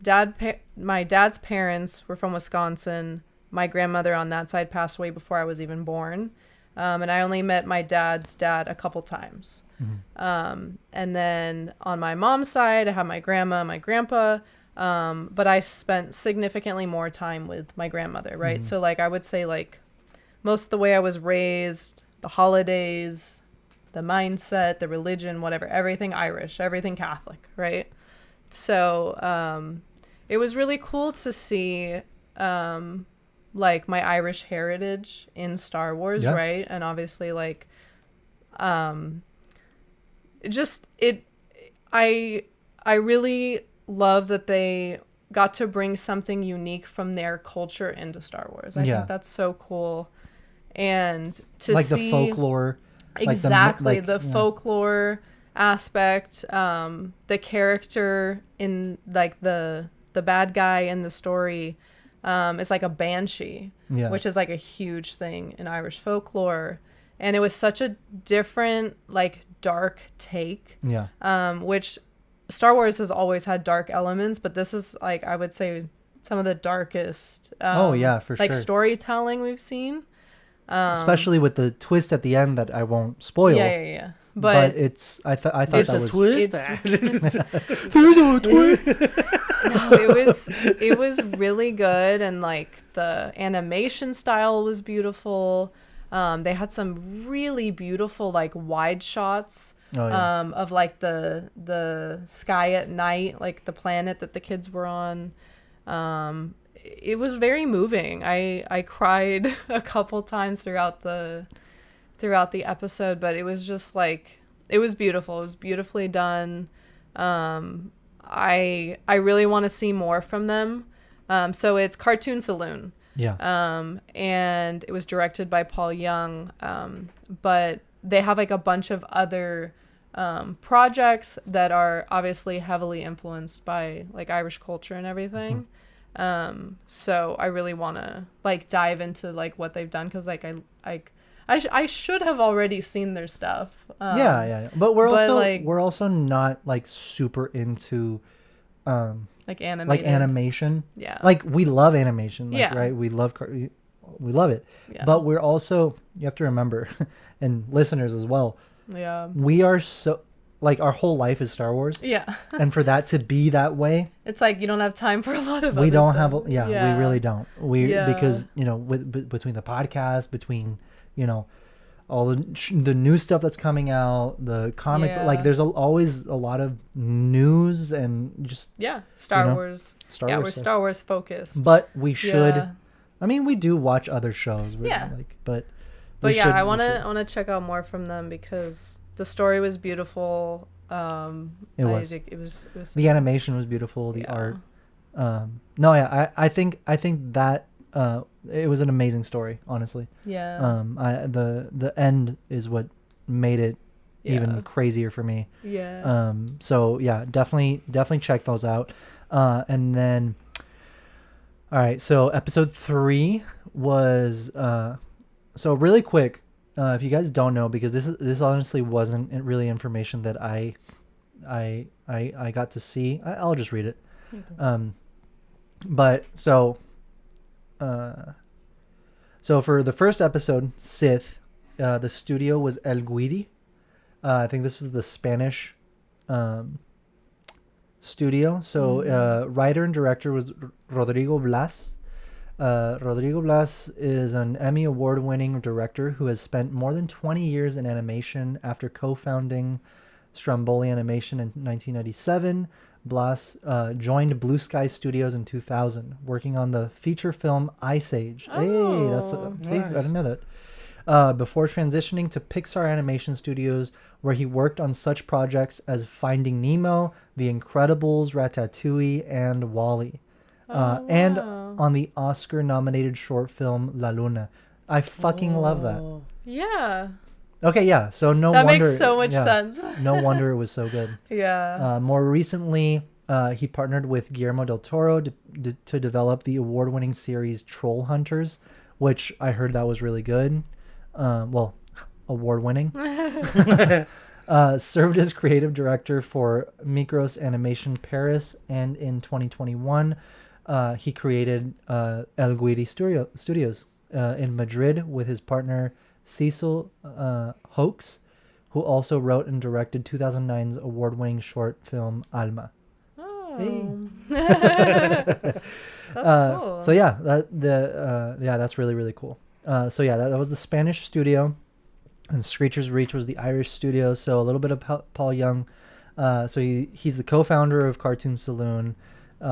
dad's parents were from Wisconsin. My grandmother on that side passed away before I was even born. And I only met my dad's dad a couple times. Mm-hmm. And then on my mom's side, I have my grandma and my grandpa. But I spent significantly more time with my grandmother, right? Mm-hmm. So, like, I would say, like, most of the way I was raised, the holidays, the mindset, the religion, whatever, everything Irish, everything Catholic, right? So, it was really cool to see, like, my Irish heritage in Star Wars, right? And obviously, like, I really love that they got to bring something unique from their culture into Star Wars. I think that's so cool. And to like see the folklore, exactly, the folklore aspect, the character in, like, the bad guy in the story is like a banshee, which is like a huge thing in Irish folklore. And it was such a different, like, dark take, which Star Wars has always had dark elements, but this is, like, I would say some of the darkest for like sure, storytelling we've seen, especially with the twist at the end that I won't spoil. But it's I thought that was twist. There's a twist. No, it was really good, and like the animation style was beautiful. They had some really beautiful, like, wide shots of like the sky at night, like the planet that the kids were on. It was very moving. I cried a couple times throughout the episode, but it was just like, it was beautiful. It was beautifully done. I really want to see more from them. So it's Cartoon Saloon. And it was directed by Paul Young. But they have like a bunch of other projects that are obviously heavily influenced by like Irish culture and everything. So I really want to like dive into like what they've done, because like I should have already seen their stuff. But we're also not like super into like animation. Like, we love animation, like, right? We love it. But we're also, you have to remember, and listeners as well, we are so, like, our whole life is Star Wars. And for that to be that way, it's like you don't have time for a lot of we other don't stuff. we really don't. Because, you know, between the podcast, between, you know, all the new stuff that's coming out, the comic, like, there's always a lot of news and just Star Wars. We're stuff. Star Wars focused. But we should. I mean, we do watch other shows. Like, but I want to check out more from them, because the story was beautiful. It was the animation was beautiful. The art. I think that it was an amazing story, honestly. The end is what made it even crazier for me. So yeah, definitely check those out. And then, all right, so episode 3 was so really quick, if you guys don't know, because this honestly wasn't really information that I got to see. I'll just read it. But so for the first episode, Sith, the studio was El Guiri. I think this is the Spanish studio. So writer and director was Rodrigo Blas. Rodrigo Blas is an Emmy Award-winning director who has spent more than 20 years in animation after co-founding Stromboli Animation in 1997. Blas joined Blue Sky Studios in 2000, working on the feature film Ice Age. Hey, that's see, nice. I didn't know that. Before transitioning to Pixar Animation Studios, where he worked on such projects as Finding Nemo, The Incredibles, Ratatouille, and WALL-E. And on the Oscar-nominated short film La Luna. I fucking love that. Oh. Yeah. Okay, yeah. So no That wonder makes so much yeah, sense. no wonder it was so good. Yeah. More recently, he partnered with Guillermo del Toro to develop the award-winning series Troll Hunters, which I heard that was really good. Well, award-winning. Served as creative director for Micros Animation Paris, and in 2021, he created El Guiri Studios in Madrid with his partner Cecil Hoax, who also wrote and directed 2009's award-winning short film Alma. Oh. That's cool. So yeah, that's really really cool. So yeah, that was the Spanish studio, and Screecher's Reach was the Irish studio. So a little bit of Paul Young. So he's the co-founder of Cartoon Saloon.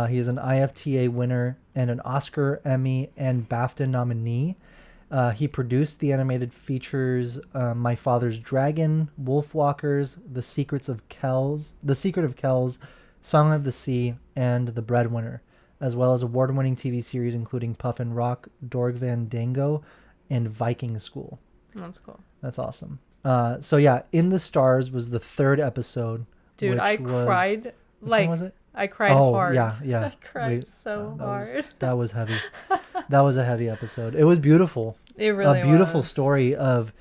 He is an IFTA winner and an Oscar, Emmy, and BAFTA nominee. He produced the animated features My Father's Dragon, Wolfwalkers, The Secret of Kells, Song of the Sea, and The Breadwinner, as well as award-winning TV series including Puffin Rock, Dorg Van Dango, and Viking School. That's cool. That's awesome. So yeah, In the Stars was the third episode. Dude, I cried. Which Like, one was it? I cried hard. Yeah. I cried so hard. That was heavy. That was a heavy episode. It was beautiful. It really a beautiful was. story of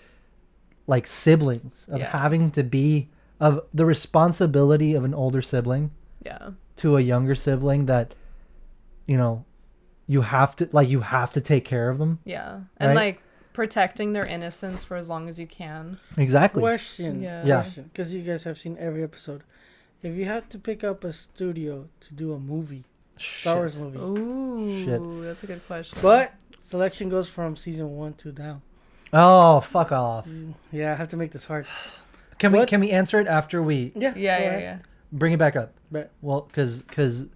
like siblings, of Yeah. having to be, of the responsibility of an older sibling Yeah. to a younger sibling that, you know, you have to take care of them. Yeah. And Right? like protecting their innocence for as long as you can. Exactly. Question. Yeah. Because you guys have seen every episode. If you had to pick up a studio to do a movie, Star Wars Shit. movie, Ooh, Shit. that's a good question. but selection goes from season 1 to down. Oh, fuck off. Yeah, I have to make this hard. Can What? we answer it after we Yeah. yeah, go yeah, ahead. yeah. bring it back up? Bet. Well, because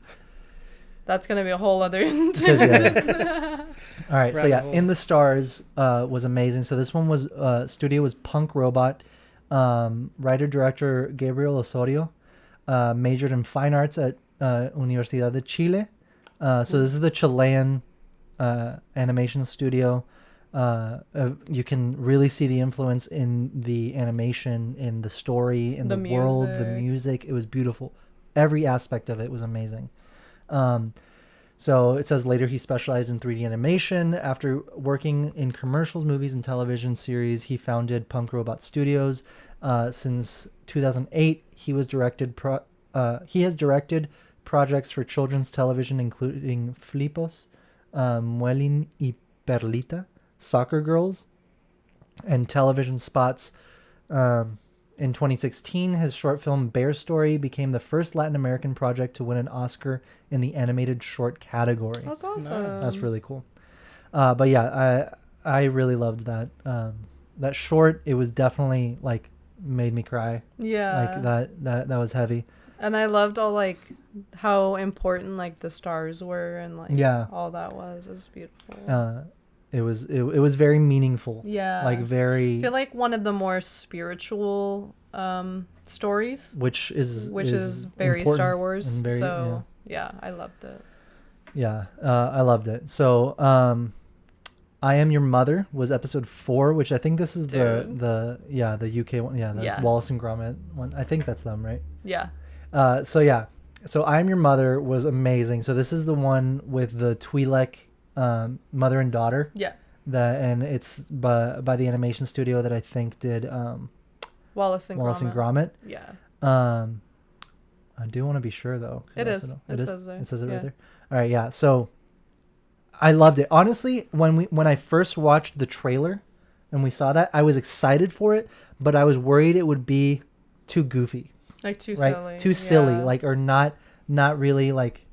That's gonna be a whole other. yeah. All right, so Rabbit yeah, hole. In the Stars was amazing. So this one was studio was Punk Robot, writer director Gabriel Osorio, majored in fine arts at Universidad de Chile. So this is the Chilean animation studio. You can really see the influence in the animation, in the story, in the world, the music. It was beautiful. Every aspect of it was amazing. So it says later he specialized in 3D animation. After working in commercials, movies, and television series, he founded Punk Robot Studios. Since 2008, he has directed projects for children's television, including Flipos, Muelin y Perlita, Soccer Girls, and television spots. In 2016, his short film Bear Story became the first Latin American project to win an Oscar in the animated short category. That's awesome. That's really cool. But yeah, I really loved that. That short, it was definitely like made me cry. Yeah. Like that was heavy. And I loved all like how important like the stars were and like Yeah. all that was. It was beautiful. It was very meaningful. Yeah. Like very. I feel like one of the more spiritual stories, which is very important Star Wars. and very- So yeah, I loved it. Yeah, I loved it. So, I Am Your Mother was episode 4, which I think this is the UK one. Yeah, the Yeah. Wallace and Gromit one. I think that's them, right? Yeah. So I Am Your Mother was amazing. So this is the one with the Twi'lek mother and daughter. Yeah. And it's by the animation studio that I think did Wallace and Wallace Gromit. and Gromit. Yeah. I do want to be sure though. It is. It is. Says there. It says it Yeah. right there. All right, yeah. So I loved it. Honestly, when I first watched the trailer and we saw that, I was excited for it, but I was worried it would be too goofy, Like too right? silly. Too silly, Yeah. like or not really like,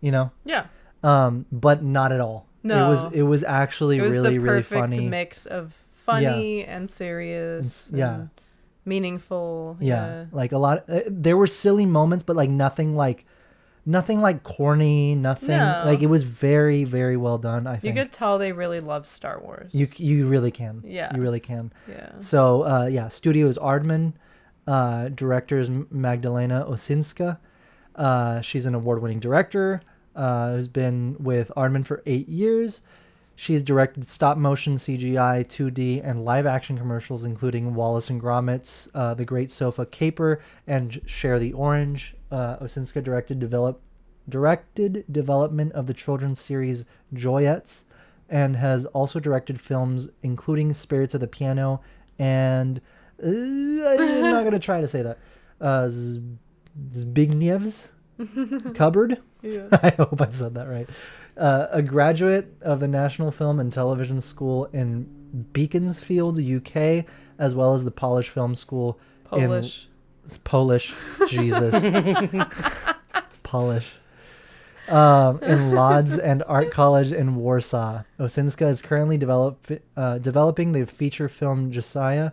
you know. Yeah. But not at all. No. It was actually It was really the really perfect funny. mix of funny and serious. Yeah. And meaningful. Yeah, like a lot. There were silly moments, but like nothing like corny. Nothing No. like it was very very well done. I You think could tell they really love Star Wars. you really can. Yeah. you really can. Yeah. So yeah, studio is Aardman, director is Magdalena Osinska. She's an award-winning director who's been with Aardman for 8 years. She's directed stop-motion, CGI, 2D, and live-action commercials, including Wallace and Gromit's The Great Sofa Caper and Share the Orange. Osinska directed development of the children's series Joyettes, and has also directed films including Spirits of the Piano and I'm not gonna try to say that. Zbignev's Cupboard. Yeah. I hope I said that right. A graduate of the National Film and Television School in Beaconsfield, UK, as well as the Polish Film School Polish. Polish, Jesus, Polish. In Lodz and Art College in Warsaw. Osinska is currently developing the feature film Josiah,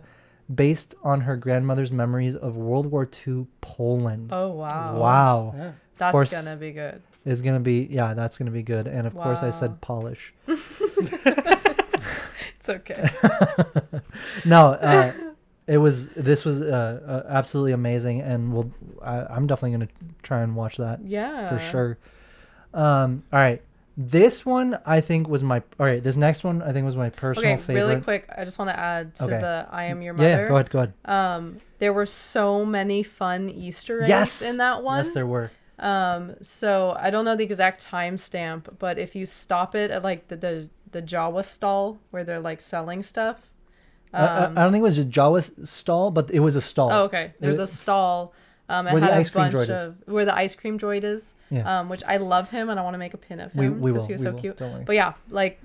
based on her grandmother's memories of World War II Poland. Oh wow. Wow. Yeah. That's course. gonna be good. It's gonna be that's gonna be good. And of course I Wow. said Polish. It's okay. No, this was absolutely amazing, and I'm definitely gonna try and watch that Yeah. for sure. All right, this one I think was my this next one I think was my personal Okay, favorite. really quick, I just want to add to Okay. the I Am Your Mother. Yeah, go ahead. There were so many fun Easter eggs Yes, in that one. Yes, there were. So I don't know the exact timestamp, but if you stop it at like the Jawa stall where they're like selling stuff. I don't think it was just Jawa's stall, but it was a stall. Oh, okay. There's a stall. It Where the had ice a cream bunch droid is. of where the ice cream droid is. Yeah. Which I love him and I want to make a pin of him We because he was will, so cute. don't worry. But yeah, like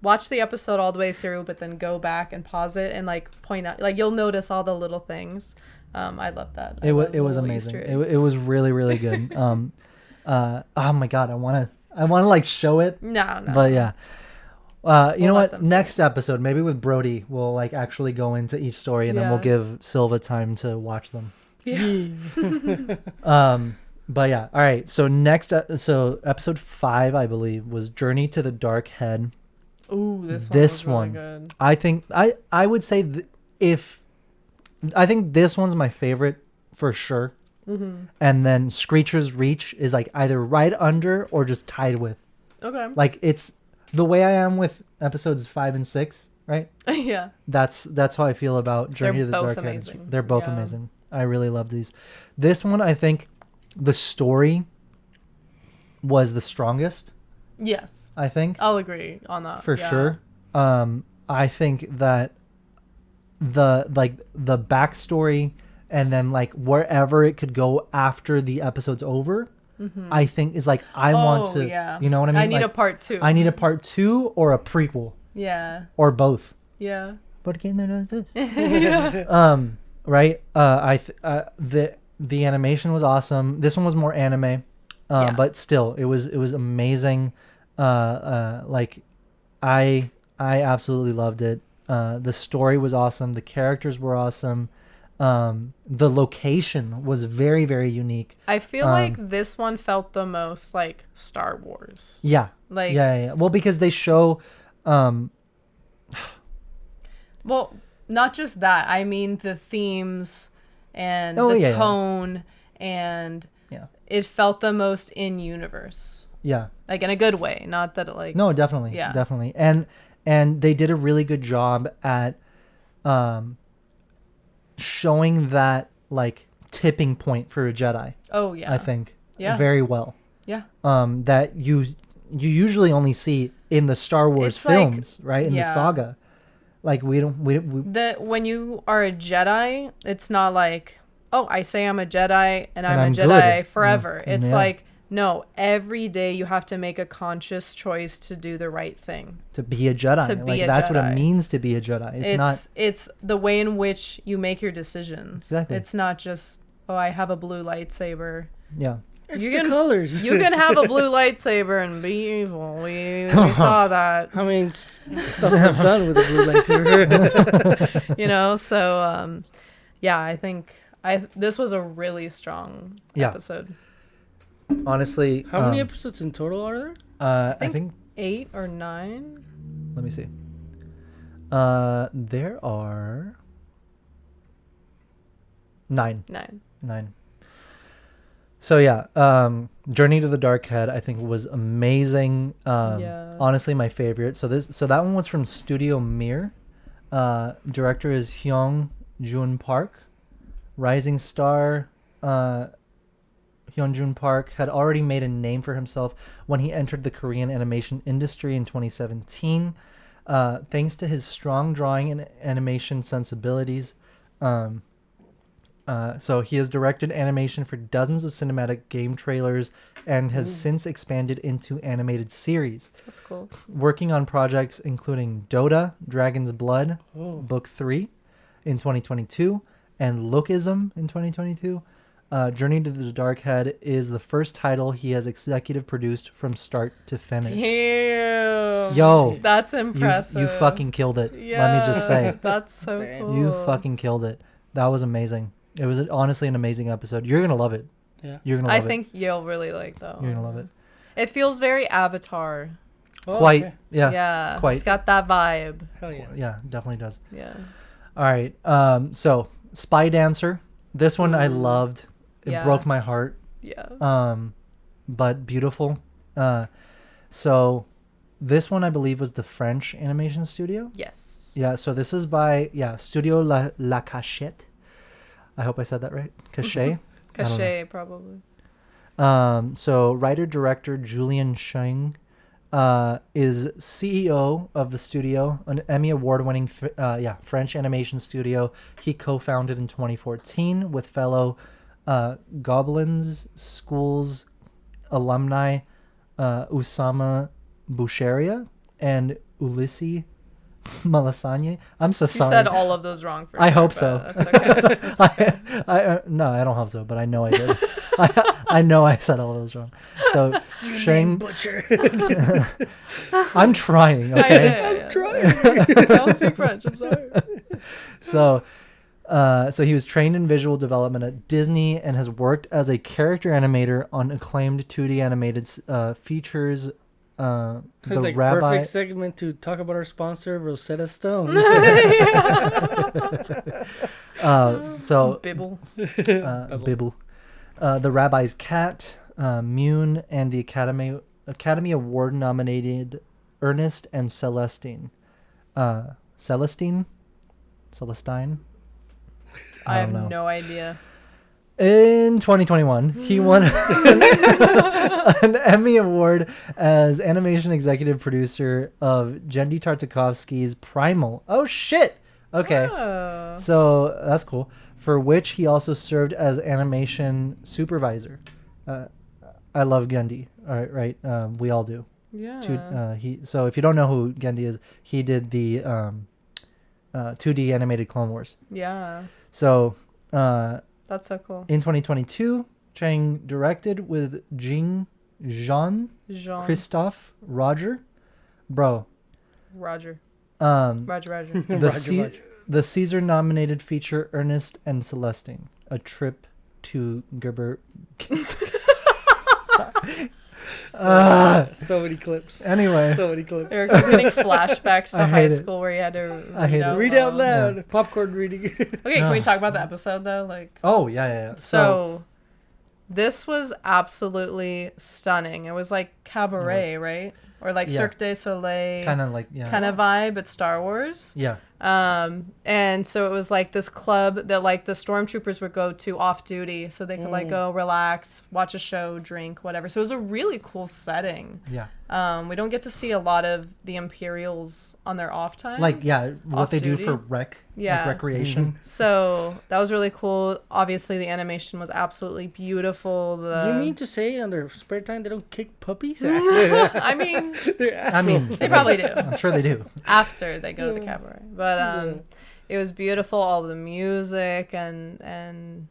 watch the episode all the way through, but then go back and pause it and like point out, like you'll notice all the little things. I love that. It was amazing. It was really really good. Oh my god, I wanna like show it. No. But yeah. You know let what? them see Next episode, maybe with Brody, we'll like actually go into each story, and then we'll Yeah. give Silva time to watch them. Yeah. But yeah, all right. So so episode 5, I believe, was Journey to the Dark Head. Ooh, this This one was one. really good. I think I would say I think this one's my favorite for sure. Mm-hmm. And then Screecher's Reach is like either right under or just tied with. Okay. Like it's the way I am with episodes 5 and 6, right? Yeah. That's how I feel about Journey They're to the both Dark Head. amazing. They're both Yeah. amazing. I really love these. This one, I think the story was the strongest, Yes. I think, I'll agree on that. for Yeah. sure. I think that the backstory and then like wherever it could go after the episode's over, I think is like I want to, yeah. you know what I mean? I need Like, a part 2. I need a part 2 or a prequel Yeah. or both. Yeah. But again, there knows this. Right? The animation was awesome. This one was more anime, Yeah. but still, it was amazing. Like, I absolutely loved it. The story was awesome. The characters were awesome. The location was very very unique. I feel like this one felt the most like Star Wars. Yeah. Like Yeah. Well, because they show. Well, not just that. I mean the themes and Oh, the yeah, yeah. tone and Yeah. it felt the most in universe. Yeah. Like in a good way, not that it like No, definitely. Yeah. Definitely. And they did a really good job at showing that like tipping point for a Jedi, Oh yeah. I think. Yeah. Very well. Yeah. That you usually only see in the Star Wars It's like- films, right? In the yeah. saga. Like we That when you are a Jedi, it's not like oh, I say I'm a Jedi and I'm a I'm Jedi good. forever. It's Yeah. like, no, every day you have to make a conscious choice to do the right thing. To be a Jedi. To be like a that's what Jedi. it means to be a Jedi. It's not It's the way in which you make your decisions. Exactly. It's not just, oh, I have a blue lightsaber. yeah. It's You the can- colors. You can have a blue lightsaber and be evil. We saw that. I mean, stuff was done with the blue lightsaber. You know, so yeah, I think this was a really strong Yeah. episode. Honestly, How many episodes in total are there? I think 8 or 9. let me see. There are 9. 9. So yeah, Journey to the Dark Head I think was amazing. Yeah. Honestly, my favorite. So that one was from Studio Mir. Director is Hyung Joon Park. Rising star Hyun Joon Park had already made a name for himself when he entered the Korean animation industry in 2017. Thanks to his strong drawing and animation sensibilities. So he has directed animation for dozens of cinematic game trailers and has since expanded into animated series, That's cool. working on projects including Dota, Dragon's Blood, Book 3 in 2022, and Lookism in 2022. Journey to the Dark Head is the first title he has executive produced from start to finish. Damn. Yo, That's You impressive. fucking killed it. Yeah. Let me just say. That's so Damn. cool. You fucking killed it. That was amazing. It was honestly an amazing episode. You're gonna love it. Yeah. You're gonna I love it. think you'll really like that. You're gonna love it. It feels very Avatar. Oh, Quite. okay. Yeah. Yeah. quite. It's got that vibe. Hell yeah. Yeah, definitely does. Yeah. All right. So Spy Dancer. This one I loved. It Yeah. broke my heart. Yeah. But beautiful. So this one I believe was the French animation studio. Yes. Yeah. So this is by Studio La Cachette. I hope I said that right. Cachet. I don't know. Cachet, probably. So writer-director Julian Sheng is CEO of the studio, an Emmy award-winning French animation studio he co-founded in 2014 with fellow Goblins Schools alumni Usama Boucheria and Ulysses Malasagne. I'm so You sorry. said all of those wrong for I sure, hope but so. That's okay. No, I don't hope so, but I know I did. I know I said all of those wrong. So Shang, Butcher. I'm trying. Okay. I'm trying. I don't speak French. I'm sorry. So he was trained in visual development at Disney and has worked as a character animator on acclaimed 2D animated features. It's The like Rabbi. perfect segment to talk about our sponsor, Rosetta Stone. So Bibble. Bibble. The Rabbi's Cat, Mune, and the Academy Award nominated Ernest and Celestine. Celestine? I don't have know. no idea. In 2021, he won an Emmy Award as animation executive producer of Jendy Tartakovsky's Primal. Oh, shit! Okay. Oh. So that's cool. For which he also served as animation supervisor. I love Gendy. All right, we all do. Yeah. So if you don't know who Gendy is, he did the 2D animated Clone Wars. Yeah. So That's so cool. in 2022, Chang directed with Jean Jean. Christophe Roger. Bro. Roger. Roger. Roger. The Caesar-nominated feature Ernest and Celestine, A Trip to Gerber. So many clips. Anyway. So many clips. Eric was getting flashbacks to I high hate it. school where you had to I hate it. Read out loud. Popcorn reading. Okay, can we talk about the episode though? Like, Oh, yeah. so this was absolutely stunning. It was like cabaret, right? or like Yeah. Cirque du Soleil Kind of like kind of vibe, but Star Wars. Yeah. And so it was like this club that like the stormtroopers would go to off duty, so they could like go relax, watch a show, drink, whatever. So it was a really cool setting. Yeah. We don't get to see a lot of the Imperials on their off time. Like what they do Off-duty. for like Yeah. recreation. So that was really cool. Obviously, the animation was absolutely beautiful. You mean to say on their spare time they don't kick puppies? I mean, They're I mean, assholes. they probably do I'm sure they do. after they go to the cabaret. But it was beautiful. All the music and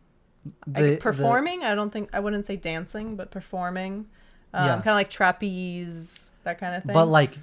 performing. I wouldn't say dancing, but performing. Yeah. Kind of like trapeze, that kind of thing. But like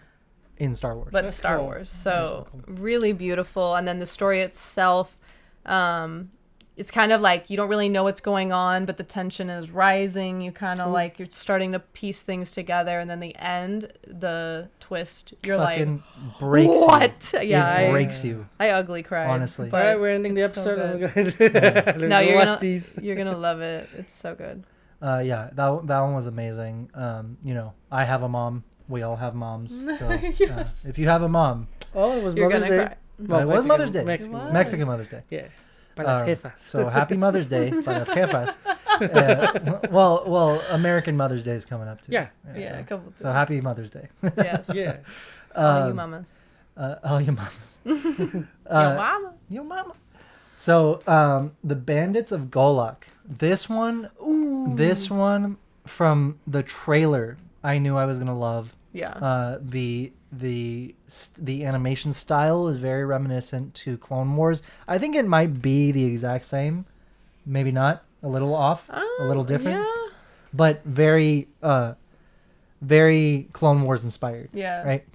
in Star Wars. But That's Star cool. Wars. So really beautiful. And then the story itself, it's kind of like you don't really know what's going on, but the tension is rising. You kind of like you're starting to piece things together, and then the end, the twist, you're fucking like, breaks what? You. Yeah, It breaks you. I ugly cried. Honestly. but All right, we're ending the it's so episode. good. No, No, you're watch gonna these. you're gonna love it. It's so good. Yeah, that one was amazing. You know, I have a mom. We all have moms. So Yes. if you have a mom, Oh, it was You're Mother's gonna Day. cry. Well, it was Mexican- Mother's Day. Mexican. It was. Mexican Mother's Day. Yeah. Para las jefas. So happy Mother's Day para las jefas. Well, American Mother's Day is coming up too. Yeah. Yeah, a couple. So happy Mother's Day. Yes. Yeah. All you mamas. All your mamas. Yo, mama. Yo mama. So the Bandits of Golak. This one from the trailer, I knew I was gonna love. Yeah. The animation style is very reminiscent to Clone Wars. I think it might be the exact same, maybe not, a little off, a little different, Yeah. but very very Clone Wars inspired. Yeah. Right.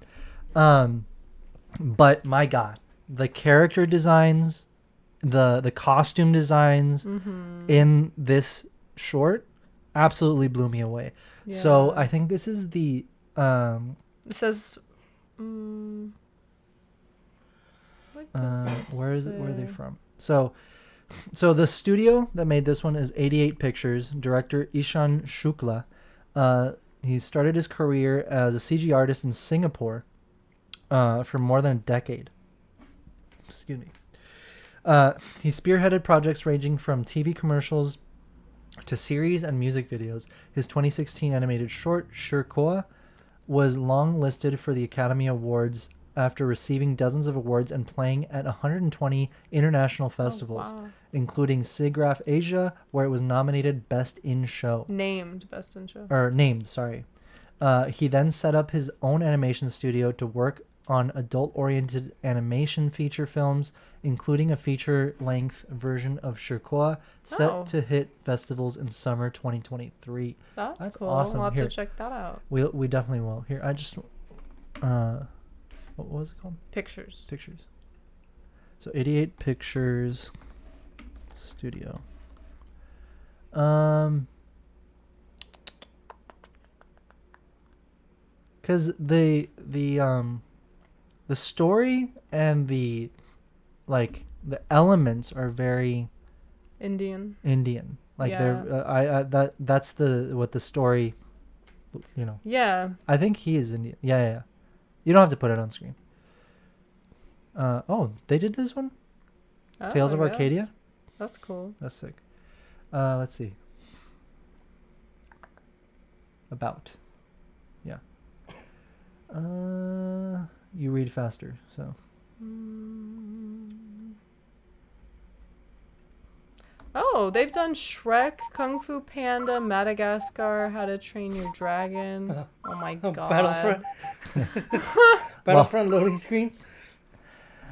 But my God, the character designs, the costume designs in this short absolutely blew me away. So Yeah. I think this is the It says. What does it where are they say? from? So the studio that made this one is 88 Pictures. Director Ishan Shukla. He started his career as a CG artist in Singapore for more than a decade. Excuse me. He spearheaded projects ranging from TV commercials to series and music videos. His 2016 animated short, Shirkoa, was long listed for the Academy Awards after receiving dozens of awards and playing at 120 international festivals, wow. including SIGGRAPH Asia, where it was nominated Best in Show. Named Best in Show. Or named, sorry. He then set up his own animation studio to work on adult-oriented animation feature films, including a feature-length version of Shirkoa set to hit festivals in summer 2023. That's cool. awesome. We'll have Here. to check that out. We definitely will. Here, I just what was it called? Pictures. Pictures. So 88 Pictures Studio. Cuz the story and the elements are very Indian. Indian. Like Yeah. they're that's what the story, you know. Yeah. I think he is Indian. Yeah. You don't have to put it on screen. Oh, they did this one? Tales of yes. Arcadia? That's cool. That's sick. Let's see. About. Yeah. You read faster, so. Oh, they've done Shrek, Kung Fu Panda, Madagascar, How to Train Your Dragon. Oh my god. Battlefront. Battlefront loading screen.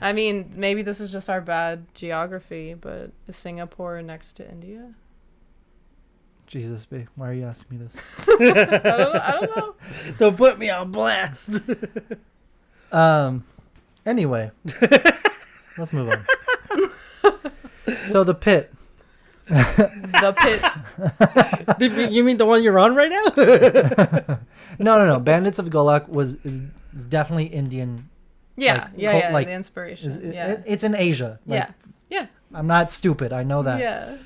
I mean, maybe this is just our bad geography, but is Singapore next to India? Jesus, babe, why are you asking me this? I don't know. Don't put me on blast. Anyway. Let's move on. So the pit. The pit. You mean the one you're on right now? No. Bandits of Golak is definitely Indian. Yeah, Like, like, the inspiration. Yeah. It's in Asia. Like, Yeah. I'm not stupid. I know that. Yeah.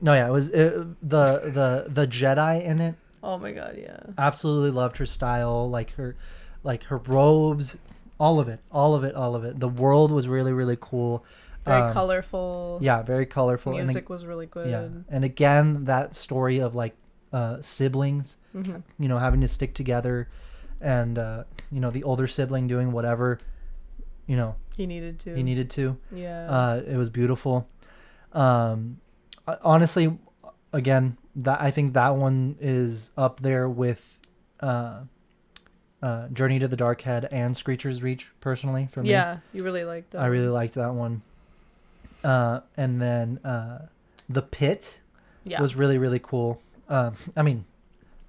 No, yeah, it was the Jedi in it Oh my god, yeah. Absolutely loved her style, like her robes, all of it. The world was really, really cool. Very colorful. Yeah, very colorful. Music was really good. Yeah, and again, that story of like siblings, having to stick together, and the older sibling doing whatever, he needed to. Yeah. It was beautiful. Honestly, again, that I think that one is up there with Journey to the Dark Head and Screecher's Reach, personally, for me. Yeah, you really liked that. I really liked that one. And then The Pit was really, really cool. I mean,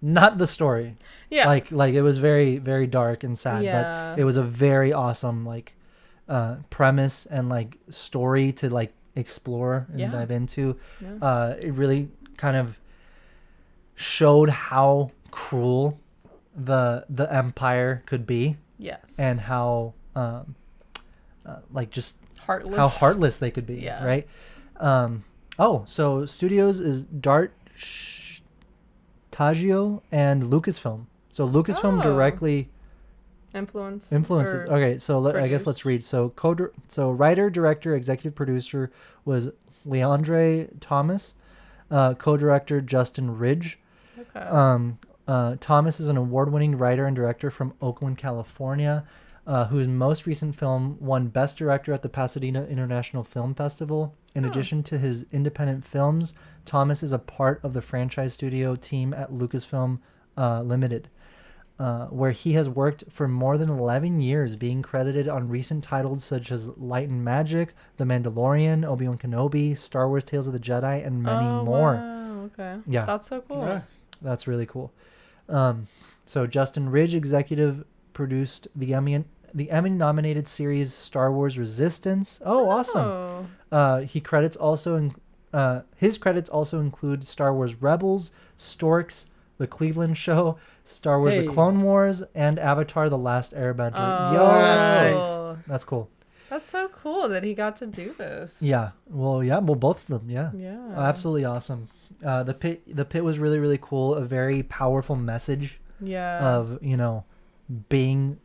not the story. Yeah. Like it was very, very dark and sad, Yeah. but it was a very awesome premise and story to explore and dive into. Yeah. It really kind of showed how cruel the Empire could be. Yes. And how just heartless. How heartless they could be. Yeah. Right. So studios is Dart Tagio and Lucasfilm. So Lucasfilm directly influences. Okay, so I guess let's read. So writer, director, executive producer was Leandre Thomas, co-director Justin Ridge. Okay. Thomas is an award-winning writer and director from Oakland, California, whose most recent film won Best Director at the Pasadena International Film Festival. In addition to his independent films, Thomas is a part of the franchise studio team at Lucasfilm Limited, where he has worked for more than 11 years, being credited on recent titles such as Light and Magic, The Mandalorian, Obi-Wan Kenobi, Star Wars Tales of the Jedi, and many more. Wow, okay. Yeah. That's so cool. Yeah. That's really cool. So Justin Ridge executive produced the Emmy-nominated series Star Wars Resistance. Oh, awesome! His credits also include Star Wars Rebels, Storks, The Cleveland Show, Star Wars: The Clone Wars, and Avatar: The Last Airbender. Oh, that's cool. That's so cool that he got to do this. Yeah. Well, both of them. Yeah. Yeah. Absolutely awesome. The pit was really, really cool. A very powerful message. Yeah. Of being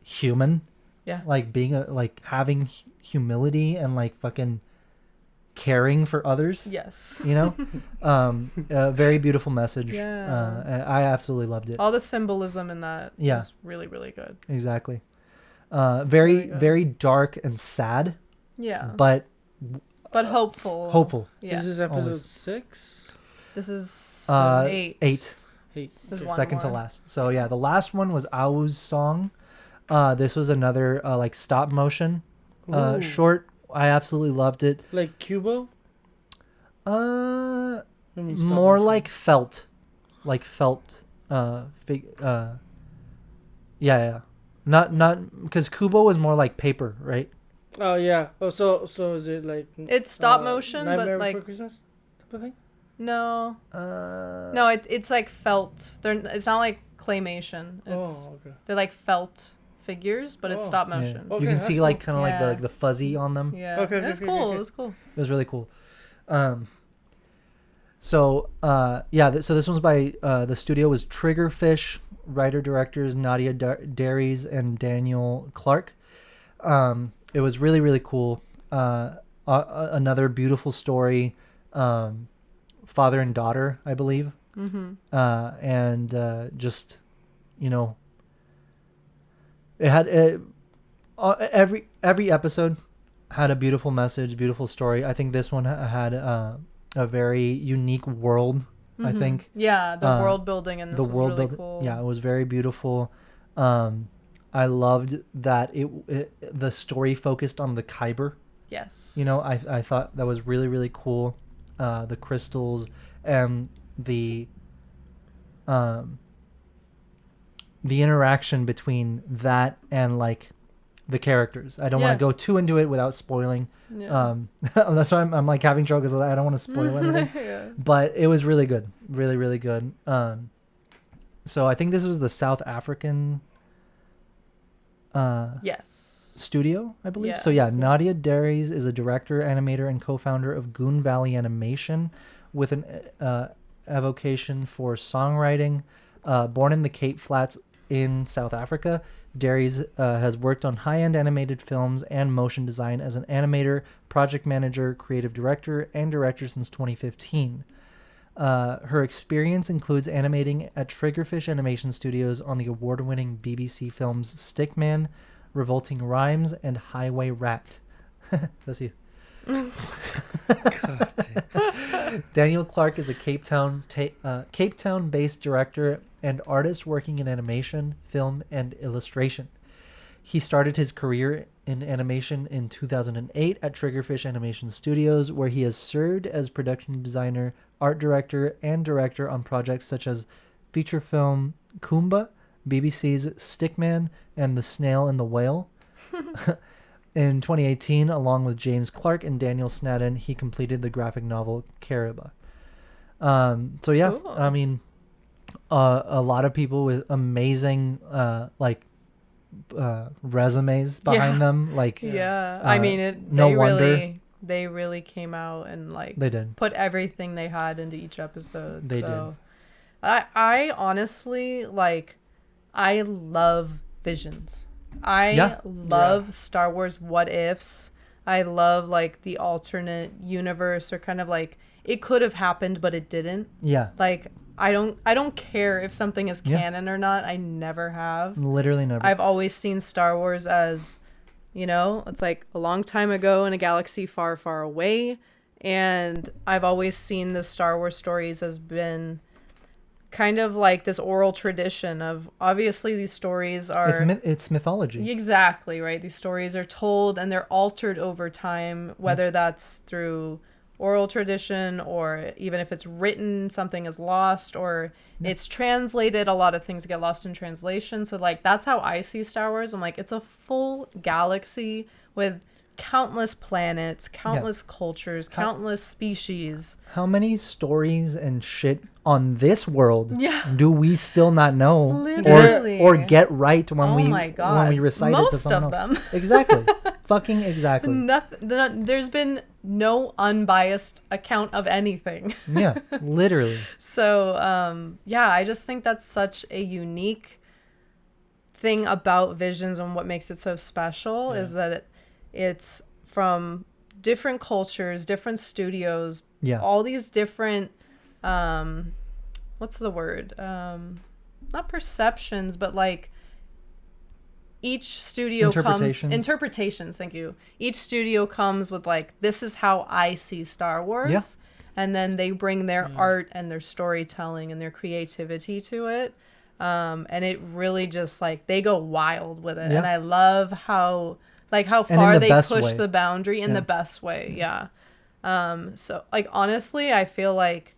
human. Yeah. Being having humility and fucking caring for others. Yes. A very beautiful message. Yeah. I absolutely loved it. All the symbolism in that was really, really good. Exactly. Very dark and sad. Yeah. But hopeful. Hopeful. Yeah. This is episode Always. 6? This is 8. 8. There's one Second to more. last. So yeah, the last one was Au's song. This was another stop motion short. I absolutely loved it. Like Cubo? More motion. like felt. Yeah. Not because Kubo was more like paper, right? Oh yeah. Oh, so is it like? It's stop motion, Nightmare but Before Christmas type of thing? no, no, it's like felt. It's not like claymation. It's okay. they're like felt figures, but it's stop motion. You Okay, can see that's kind of Yeah. the fuzzy on them. Yeah, Okay, it was okay, cool. okay. It was cool. It was really cool. So this one's by the studio was Triggerfish, writer directors Nadia Darius and Daniel Clark. It was really, really cool. Another beautiful story, father and daughter, I believe. Mm-hmm. And just it had every episode had a beautiful message, beautiful story. I think this one had a very unique world. Mm-hmm. I think. Yeah, the world building in this was really cool. Yeah, it was very beautiful. I loved that the story focused on the Kyber. Yes. I thought that was really, really cool. The crystals and the interaction between that and the characters. I don't want to go too into it without spoiling. Yeah. That's why I'm having trouble because I don't want to spoil anything. Yeah. But it was really good, really, really good. So I think this was the South African Yes. studio, I believe. Yeah, So yeah, that's cool. Nadia Darius is a director, animator, and co-founder of Goon Valley Animation, with an avocation for songwriting. Born in the Cape Flats in South Africa, Darius has worked on high-end animated films and motion design as an animator, project manager, creative director, and director since 2015. Her experience includes animating at Triggerfish Animation Studios on the award-winning BBC films Stickman, Revolting Rhymes, and Highway Rat. That's you. Daniel Clark is a Cape Town-based director and artist working in animation, film, and illustration. He started his career in animation in 2008 at Triggerfish Animation Studios, where he has served as production designer, art director, and director on projects such as feature film Kumba, BBC's Stickman, and The Snail and the Whale. In 2018, along with James Clark and Daniel Snadden, he completed the graphic novel Kariba. So yeah, Cool. I mean, a lot of people with amazing resumes behind them. Like, Yeah, I mean, no wonder they really came out and like they did. put everything they had into each episode. They did. I honestly like. I love Visions. I love Star Wars What Ifs. I love like the alternate universe, or kind of like it could have happened but it didn't. Yeah. Like I don't care if something is canon or not. I never have. Literally never. I've always seen Star Wars as, you know, it's like a long time ago in a galaxy far, far away. And I've always seen the Star Wars stories as been kind of like this oral tradition of, obviously these stories are... It's mythology. Exactly, right? These stories are told and they're altered over time, whether that's through oral tradition, or even if it's written, something is lost, or it's translated. A lot of things get lost in translation. So like that's how I see Star Wars. I'm like, it's a full galaxy with countless planets, countless cultures, countless species. How many stories and shit on this world Yeah. do we still not know Literally. or get right when Oh we my God. when we recite it to Most someone of else? them. Exactly. Fucking exactly. There's been no unbiased account of anything. Yeah, literally. So, yeah, I just think that's such a unique thing about Visions, and what makes it so special is that it's from different cultures, different studios, all these different, what's the word? Not perceptions, but like each studio interpretations. Thank you. Each studio comes with like, this is how I see Star Wars. Yeah. And then they bring their art and their storytelling and their creativity to it. And it really just like, they go wild with it. Yeah. And I love how far they push the boundary in the best way. Yeah. So like, honestly, I feel like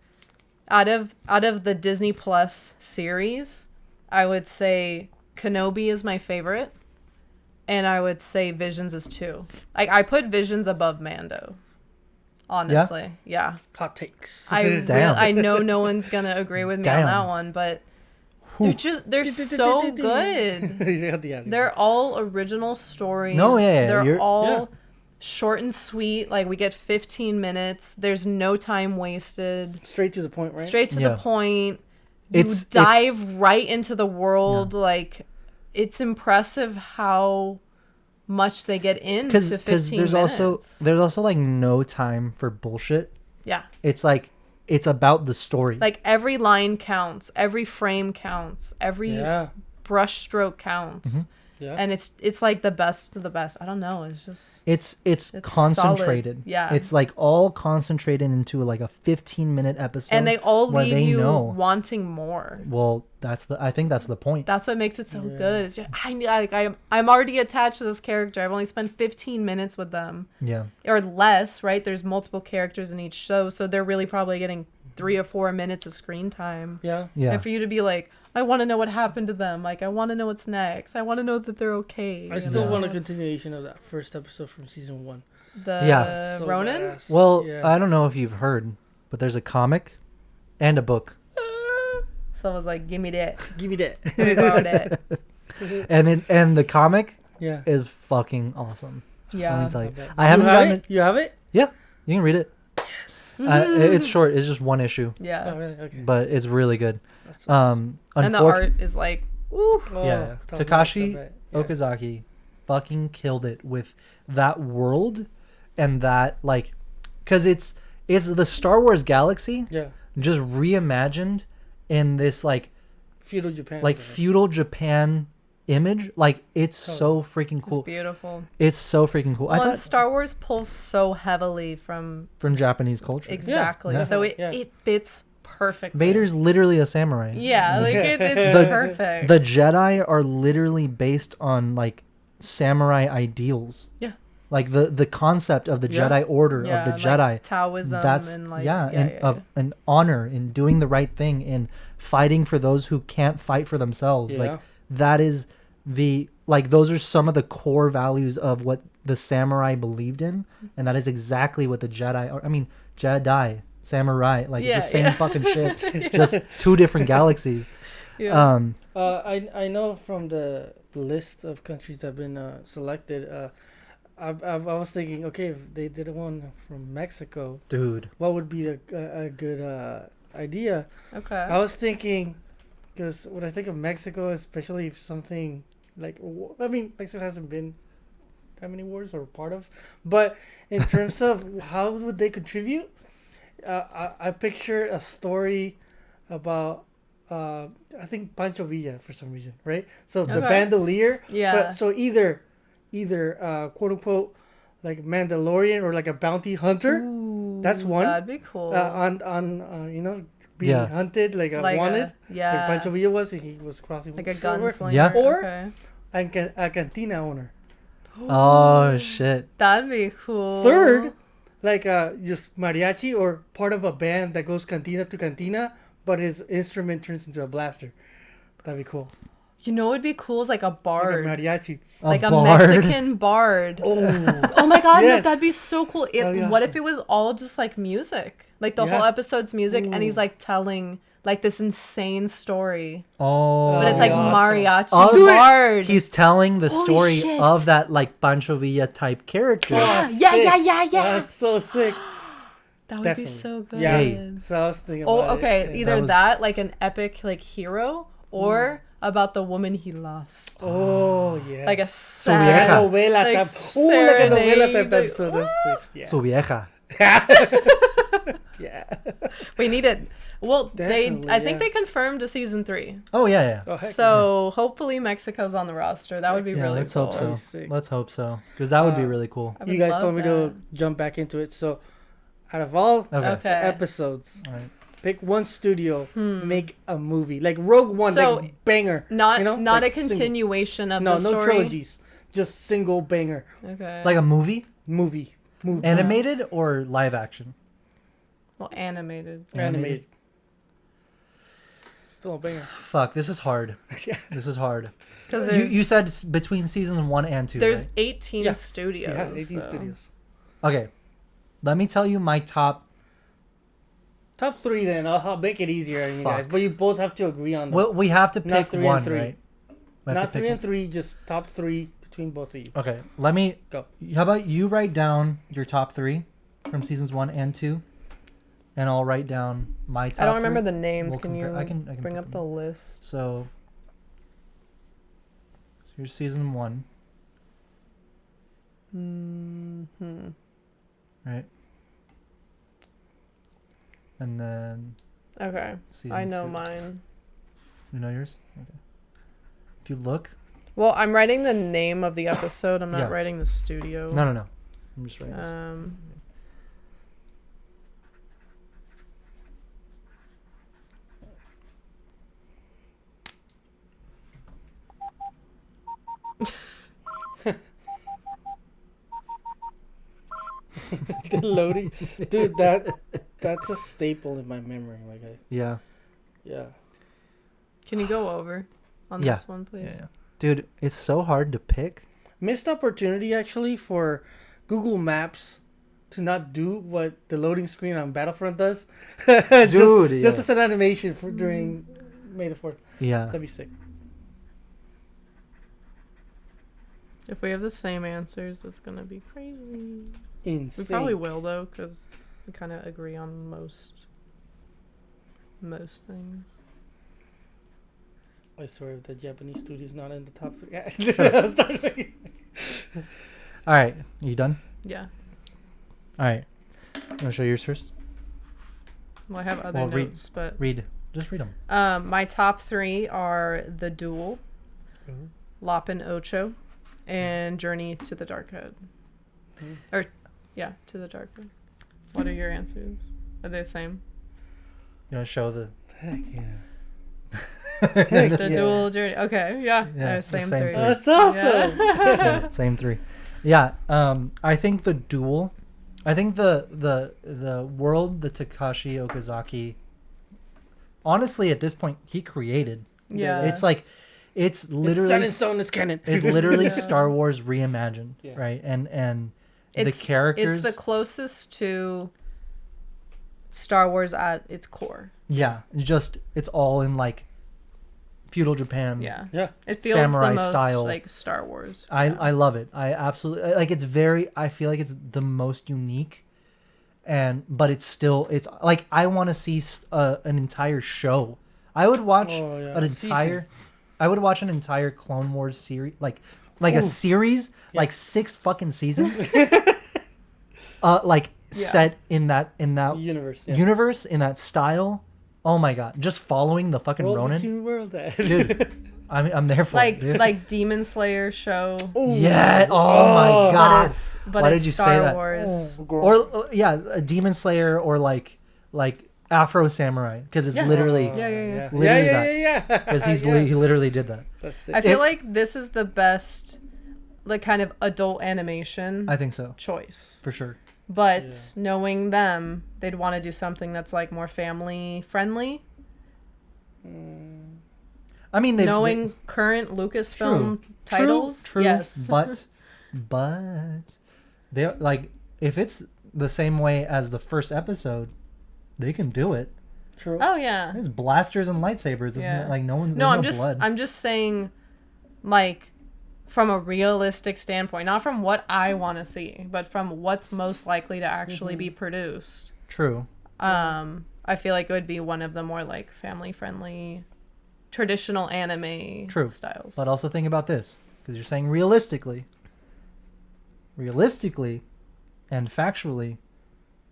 out of the Disney Plus series, I would say Kenobi is my favorite. And I would say Visions is 2. Like I put Visions above Mando. Honestly. Yeah. Hot takes. I know no one's gonna agree with me on that one, but they're so good. They're all original stories. They're all short and sweet. Like we get 15 minutes. There's no time wasted. Straight to the point, right? Straight to the point. You dive right into the world. Like it's impressive how much they get into 15 minutes. There's also like no time for bullshit. Yeah. It's like, it's about the story. Like every line counts, every frame counts, every brush stroke counts. Mm-hmm. Yeah. And it's like the best of the best. I don't know. It's just it's concentrated. Solid. Yeah. It's like all concentrated into like a 15-minute episode. And they all leave you wanting more. Well, I think that's the point. That's what makes it so good. It's just, I'm already attached to this character. I've only spent 15 minutes with them. Yeah. Or less, right? There's multiple characters in each show, so they're really probably getting 3 or 4 minutes of screen time. Yeah. Yeah. And for you to be like, I want to know what happened to them. Like, I want to know what's next. I want to know that they're okay. I still want a continuation of that first episode from season 1. The So Ronin? badass. Well, Yeah. I don't know if you've heard, but there's a comic and a book. So I was like, give me that. Give me that. Give me borrow that. And the comic Yeah. is fucking awesome. Let Yeah. me tell you. I haven't gotten it. You have it? Yeah, you can read it. It's short. It's just one issue, Yeah. Oh, really? Okay. but it's really good. That's awesome. And the art is like, ooh. Yeah. top notch, Takashi I bet. Yeah. Okazaki fucking killed it with that world and that, like, because it's the Star Wars galaxy Yeah. just reimagined in this like Feudal Japan. feudal Japan image. Like, it's so freaking cool. It's beautiful. It's so freaking cool. I Well, and thought Star Wars pulls so heavily from Japanese culture. exactly. Yeah. So Yeah. it fits perfectly. Vader's literally a samurai. Yeah, like it's The- perfect. The Jedi are literally based on like samurai ideals. Yeah. Like the concept of the Yeah. Jedi Order, yeah, of the like Jedi. Taoism That's and like of an honor in doing the right thing, in fighting for those who can't fight for themselves. Yeah. Like, that is those are some of the core values of what the samurai believed in, and that is exactly what the Jedi are. I mean, Jedi, samurai, like, Yeah, it's the same yeah. fucking shit, just two different galaxies. Yeah. I know from the list of countries that have been selected. I was thinking, okay, if they did one from Mexico, Dude, what would be a good idea? Okay. I was thinking, because when I think of Mexico, especially if something like, I mean, Mexico hasn't been that many wars or part of, but in terms of how would they contribute, I picture a story about I think Pancho Villa for some reason, right? So the Okay. bandolier, Yeah. but so either quote unquote like Mandalorian or like a bounty hunter. Ooh, That's one. That'd be cool. On being Yeah. hunted like a wanted, yeah. like Pancho Villa was, and he was crossing Like a forward. gunslinger. Yeah. Or- okay. and a cantina owner. oh shit. That'd be cool. Third, like just mariachi or part of a band that goes cantina to cantina, but his instrument turns into a blaster. That'd be cool. You know what'd be cool is like a Like a bard. mariachi. Like a bard. Mexican bard. Oh, Oh my god, Yes. that'd be so cool. That'd be What if awesome. it was all just like music? Like the Yeah. whole episode's music and he's Ooh. like telling like this insane story. Oh, But it's like awesome. mariachi Oh, do it. bard. He's telling the Holy story shit. of that like Pancho Villa type character. Yeah, Oh, yeah, sick. yeah, yeah, yeah. That's so sick. That would Definitely. be so good. Yeah. Hey. So I was thinking Oh, about okay. it. Either was- that, like an epic like hero, or about the woman he lost. Oh, yeah. Like a vieja. sad novela like type. Ooh, like a novela serenade, type like, episode. That's sick. Yeah. Su vieja. yeah. We need it. Well, Definitely, I think yeah. they confirmed a season 3. Oh yeah. Oh, heck So hopefully Mexico's on the roster. That would be Yeah, really let's cool. hope so. That'd be sick. Let's hope so, because that would be Uh, really cool. I you would guys love told me to that. jump back into it. So, out of all Okay. Okay. episodes, All right. pick one studio, make a movie like Rogue One, So, like banger. Not you know? not Like a continuation of no, the story. no trilogies, just single banger Okay. Like a movie, movie. animated or live action? well, animated. Animated. Still a banger. Fuck, this is hard. Yeah. This is hard. Because You said between season 1 and 2. there's right? 18 Yeah. studios. Yeah, 18 so- studios. Okay, let me tell you my top. Top 3 then. I'll make it easier on you guys. Fuck. But you both have to agree on them. Well, we have to Not pick 3 and one, 3. right? We have Not to pick 3 one. and 3, just top 3 between both of you. Okay, let me Go. How about you write down your top 3 from seasons 1 and 2, and I'll write down my top. I don't remember 3. the names. We'll Can compare- you I can bring pick up the them. list? So here's season 1, Hmm. right? And then Okay. season I know 2. mine. You know yours? Okay. If you look, Well, I'm writing the name of the episode. I'm not Yeah. writing the studio. no. I'm just writing this. The loading. Dude, that's a staple in my memory. Like, Yeah. yeah. Can you go over on Yeah. this one, please? Yeah. Dude, it's so hard to pick. Missed opportunity actually for Google Maps to not do what the loading screen on Battlefront does. Dude, just yeah. as an animation for during May the 4th. Yeah. That'd be sick. If we have the same answers, it's gonna be crazy. Insane. We probably will though, because We kind of agree on most things. I swear, if the Japanese studio's not in the top 3. Yeah. All right, you done? Yeah. All right. You want to show yours first? Well, I have other Well, notes, but Just read them. my top 3 are The Duel, Lupin Ocho, and Journey to the Dark Hood. Or, yeah, to the Dark Hood. What are your answers? Are they the same? You want to show the... Heck yeah. The Duel, Journey. Okay, yeah. Yeah, Same the same 3. three. That's awesome. Yeah. Yeah, same 3. Yeah, I think The Duel... I think the world that Takashi Okazaki... Honestly, at this point, he created. Yeah. It's like... It's literally... It's set in stone, it's canon. It's literally Yeah. Star Wars reimagined, Yeah. right? And the It's characters... the closest to Star Wars at its core. Yeah, it's all in like feudal Japan. Yeah. Yeah. It feels Samurai the most style. like Star Wars. I love it. I absolutely like. It's very. I feel like it's the most unique, but it's like I want to see an entire show. I would watch an entire. I would watch an entire Clone Wars series, like a series, like 6 fucking seasons. Set in that universe in that style. Oh my god, just following the fucking Ronin. World, Dude, I'm there for it, dude. like Demon Slayer show. Yeah. Oh my god. But Why it's did you Star say that? Wars. Or a Demon Slayer or like Afro Samurai, because it's literally Yeah. literally that. Because he literally did that. That's sick. I feel like this is the best, like, kind of adult animation I think so, choice. for sure. But knowing them, they'd want to do something that's like more family friendly. I mean, Knowing current Lucasfilm titles, True. yes. But they like, if it's the same way as the first episode, they can do it. True. Oh yeah. It's blasters and lightsabers. Isn't Yeah. it? Like no one's. No, there's blood. I'm just saying, like, from a realistic standpoint, not from what I want to see, but from what's most likely to actually be produced. True. I feel like it would be one of the more like family friendly, traditional anime styles. But also think about this, because you're saying realistically, and factually,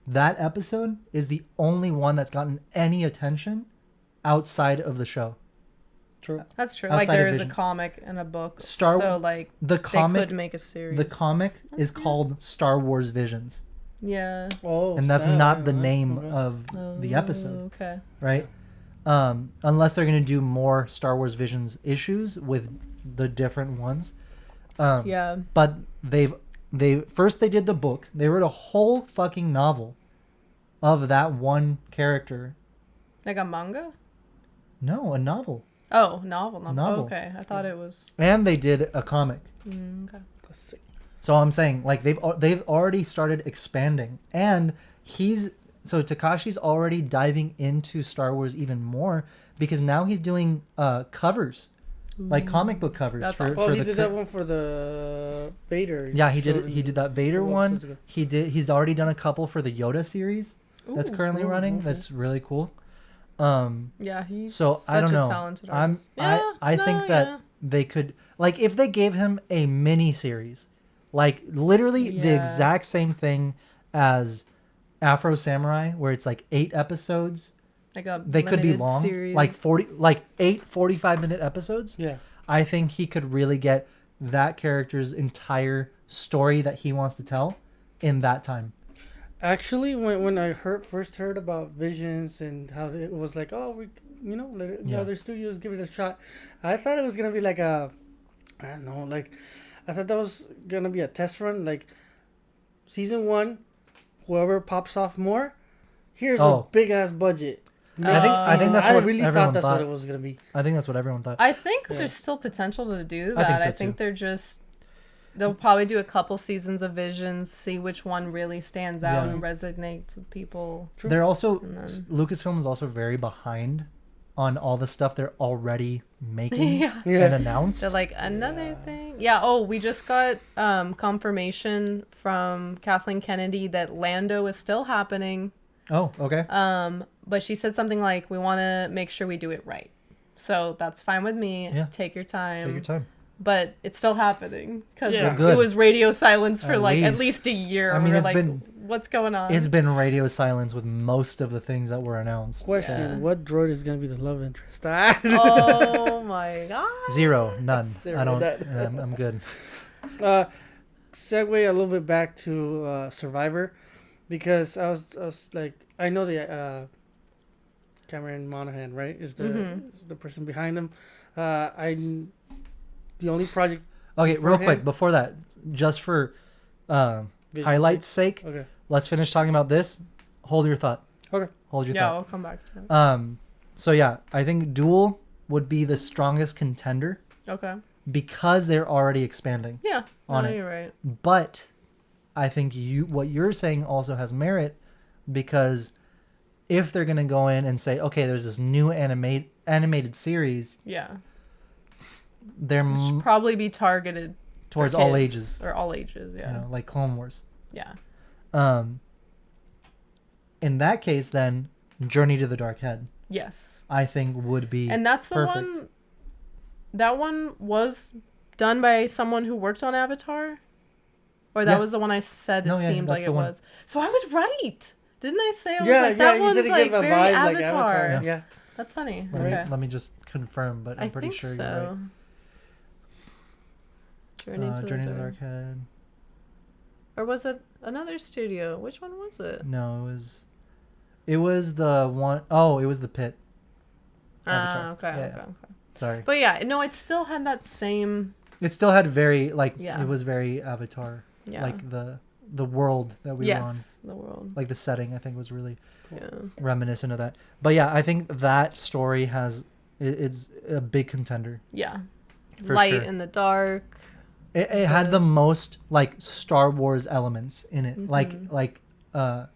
that episode is the only one that's gotten any attention outside of the show. True. That's true. Outside Like there of is a Vision. comic and a book. Star- so like The they comic, could make a series. the comic is called Star Wars Visions, yeah. Oh, and that's snap. not the name Okay. of the episode, Okay. right? Unless they're gonna do more Star Wars Visions issues with the different ones. Yeah. But they did the book. They wrote a whole fucking novel of that one character. Like a manga? No, a novel. Oh, novel. Novel. Oh, okay, I thought it was. And they did a comic. Okay. That's sick. So I'm saying, like, they've already started expanding, and Takashi's already diving into Star Wars even more, because now he's doing covers, like comic book covers. That's for awesome. Well, for he the did that one for the Vader. Yeah, he did that Vader couple one. episodes ago. He's already done a couple for the Yoda series that's currently running. okay. That's really cool. Yeah, he's So such I don't a know. talented artist. I think that they could, like, if they gave him a mini series, like literally the Yeah. exact same thing as Afro Samurai, where it's like 8 episodes. like a They could be limited long, series. like 8 45-minute episodes. Yeah. I think he could really get that character's entire story that he wants to tell in that time. Actually, when I first heard about Visions and how it was like, oh, other studios give it a shot, I thought it was gonna be like I don't know, like I thought that was gonna be a test run, like season 1, whoever pops off more, here's a big ass budget. I think that's I what really everyone thought that's thought. what it was gonna be. I think that's what everyone thought. I think there's still potential to do I that. think so, too. they're just they'll probably do a couple seasons of Visions, see which one really stands out Yeah. and resonates with people. They're also And then- Lucasfilm is also very behind on all the stuff they're already making Yeah. and announced. They're like another thing. Yeah. Oh, we just got confirmation from Kathleen Kennedy that Lando is still happening. Oh, okay. But she said something like, "We want to make sure we do it right." So that's fine with me. Yeah. Take your time. Take your time. But it's still happening because Yeah. Good. it was radio silence for At like at least. least a year. I mean, We're it's like, been- what's going on? It's been radio silence with most of the things that were announced. Question: Yeah. what droid is gonna be the love interest? Oh my god. Zero, none. Zero, I don't. none. I'm good. Segue a little bit back to Survivor, because I was like, I know the Cameron Monaghan, right? Is the person behind him. The only project. Okay, real quick beforehand- before that, just for Visual highlights' sake, Okay. let's finish talking about this. Hold your thought. Okay. Hold your Yeah, thought. I'll come back to it. So yeah, I think Duel would be the strongest contender Okay. because they're already expanding. Yeah. On No, it. you're right. But I think what you're saying also has merit, because if they're gonna go in and say, okay, there's this new animated series, Yeah. they're Should probably be targeted for towards all kids, ages, or all ages. Yeah. you know, like Clone Wars. Yeah. In that case, then Journey to the Dark Head, Yes. I think, would be And that's the perfect. one. That one was done by someone who worked on Avatar, or that Yeah. was the one I said it No, yeah, seemed that's like the it one. was. So I was right, didn't I say? I was Yeah, like, that you one's said it like gave a very vibe Avatar. like Avatar. Yeah. That's funny. Let, me, Okay. let me just confirm, but I'm I pretty think sure so. you're right. Journey to the Dark Head. Or was it another studio? Which one was it? No, it was the one oh it was the Pit. Avatar. Okay, Yeah, okay, yeah. okay. Sorry. But yeah, no, it still had that same. It still had very Yeah. it was very Avatar. Yeah. Like the world that we were on. Yes, the world. Like the setting, I think, was really Yeah. reminiscent of that. But yeah, I think that story it's a big contender. Yeah. For Light sure. in the dark. It had the most like Star Wars elements in it, like the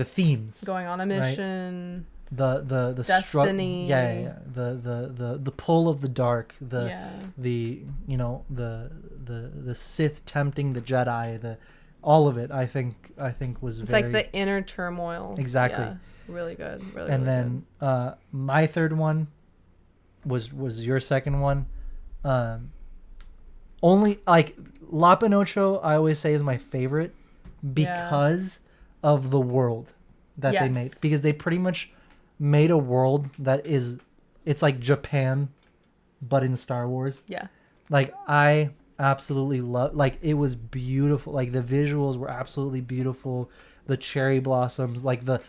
themes, Going on a mission. the Destiny. the pull of the dark, Yeah. the Sith tempting the Jedi, all of it. I think was It's very like the inner turmoil. Exactly. Yeah. Really good. Really, and really then my third one was your second one. Only like La Pinocho, I always say, is my favorite because of the world that they made. Yes. Because they pretty much made a world that it's like Japan, but in Star Wars. good. Yeah. Like I absolutely love. Like it was beautiful. Like the visuals were absolutely beautiful. The cherry blossoms, like the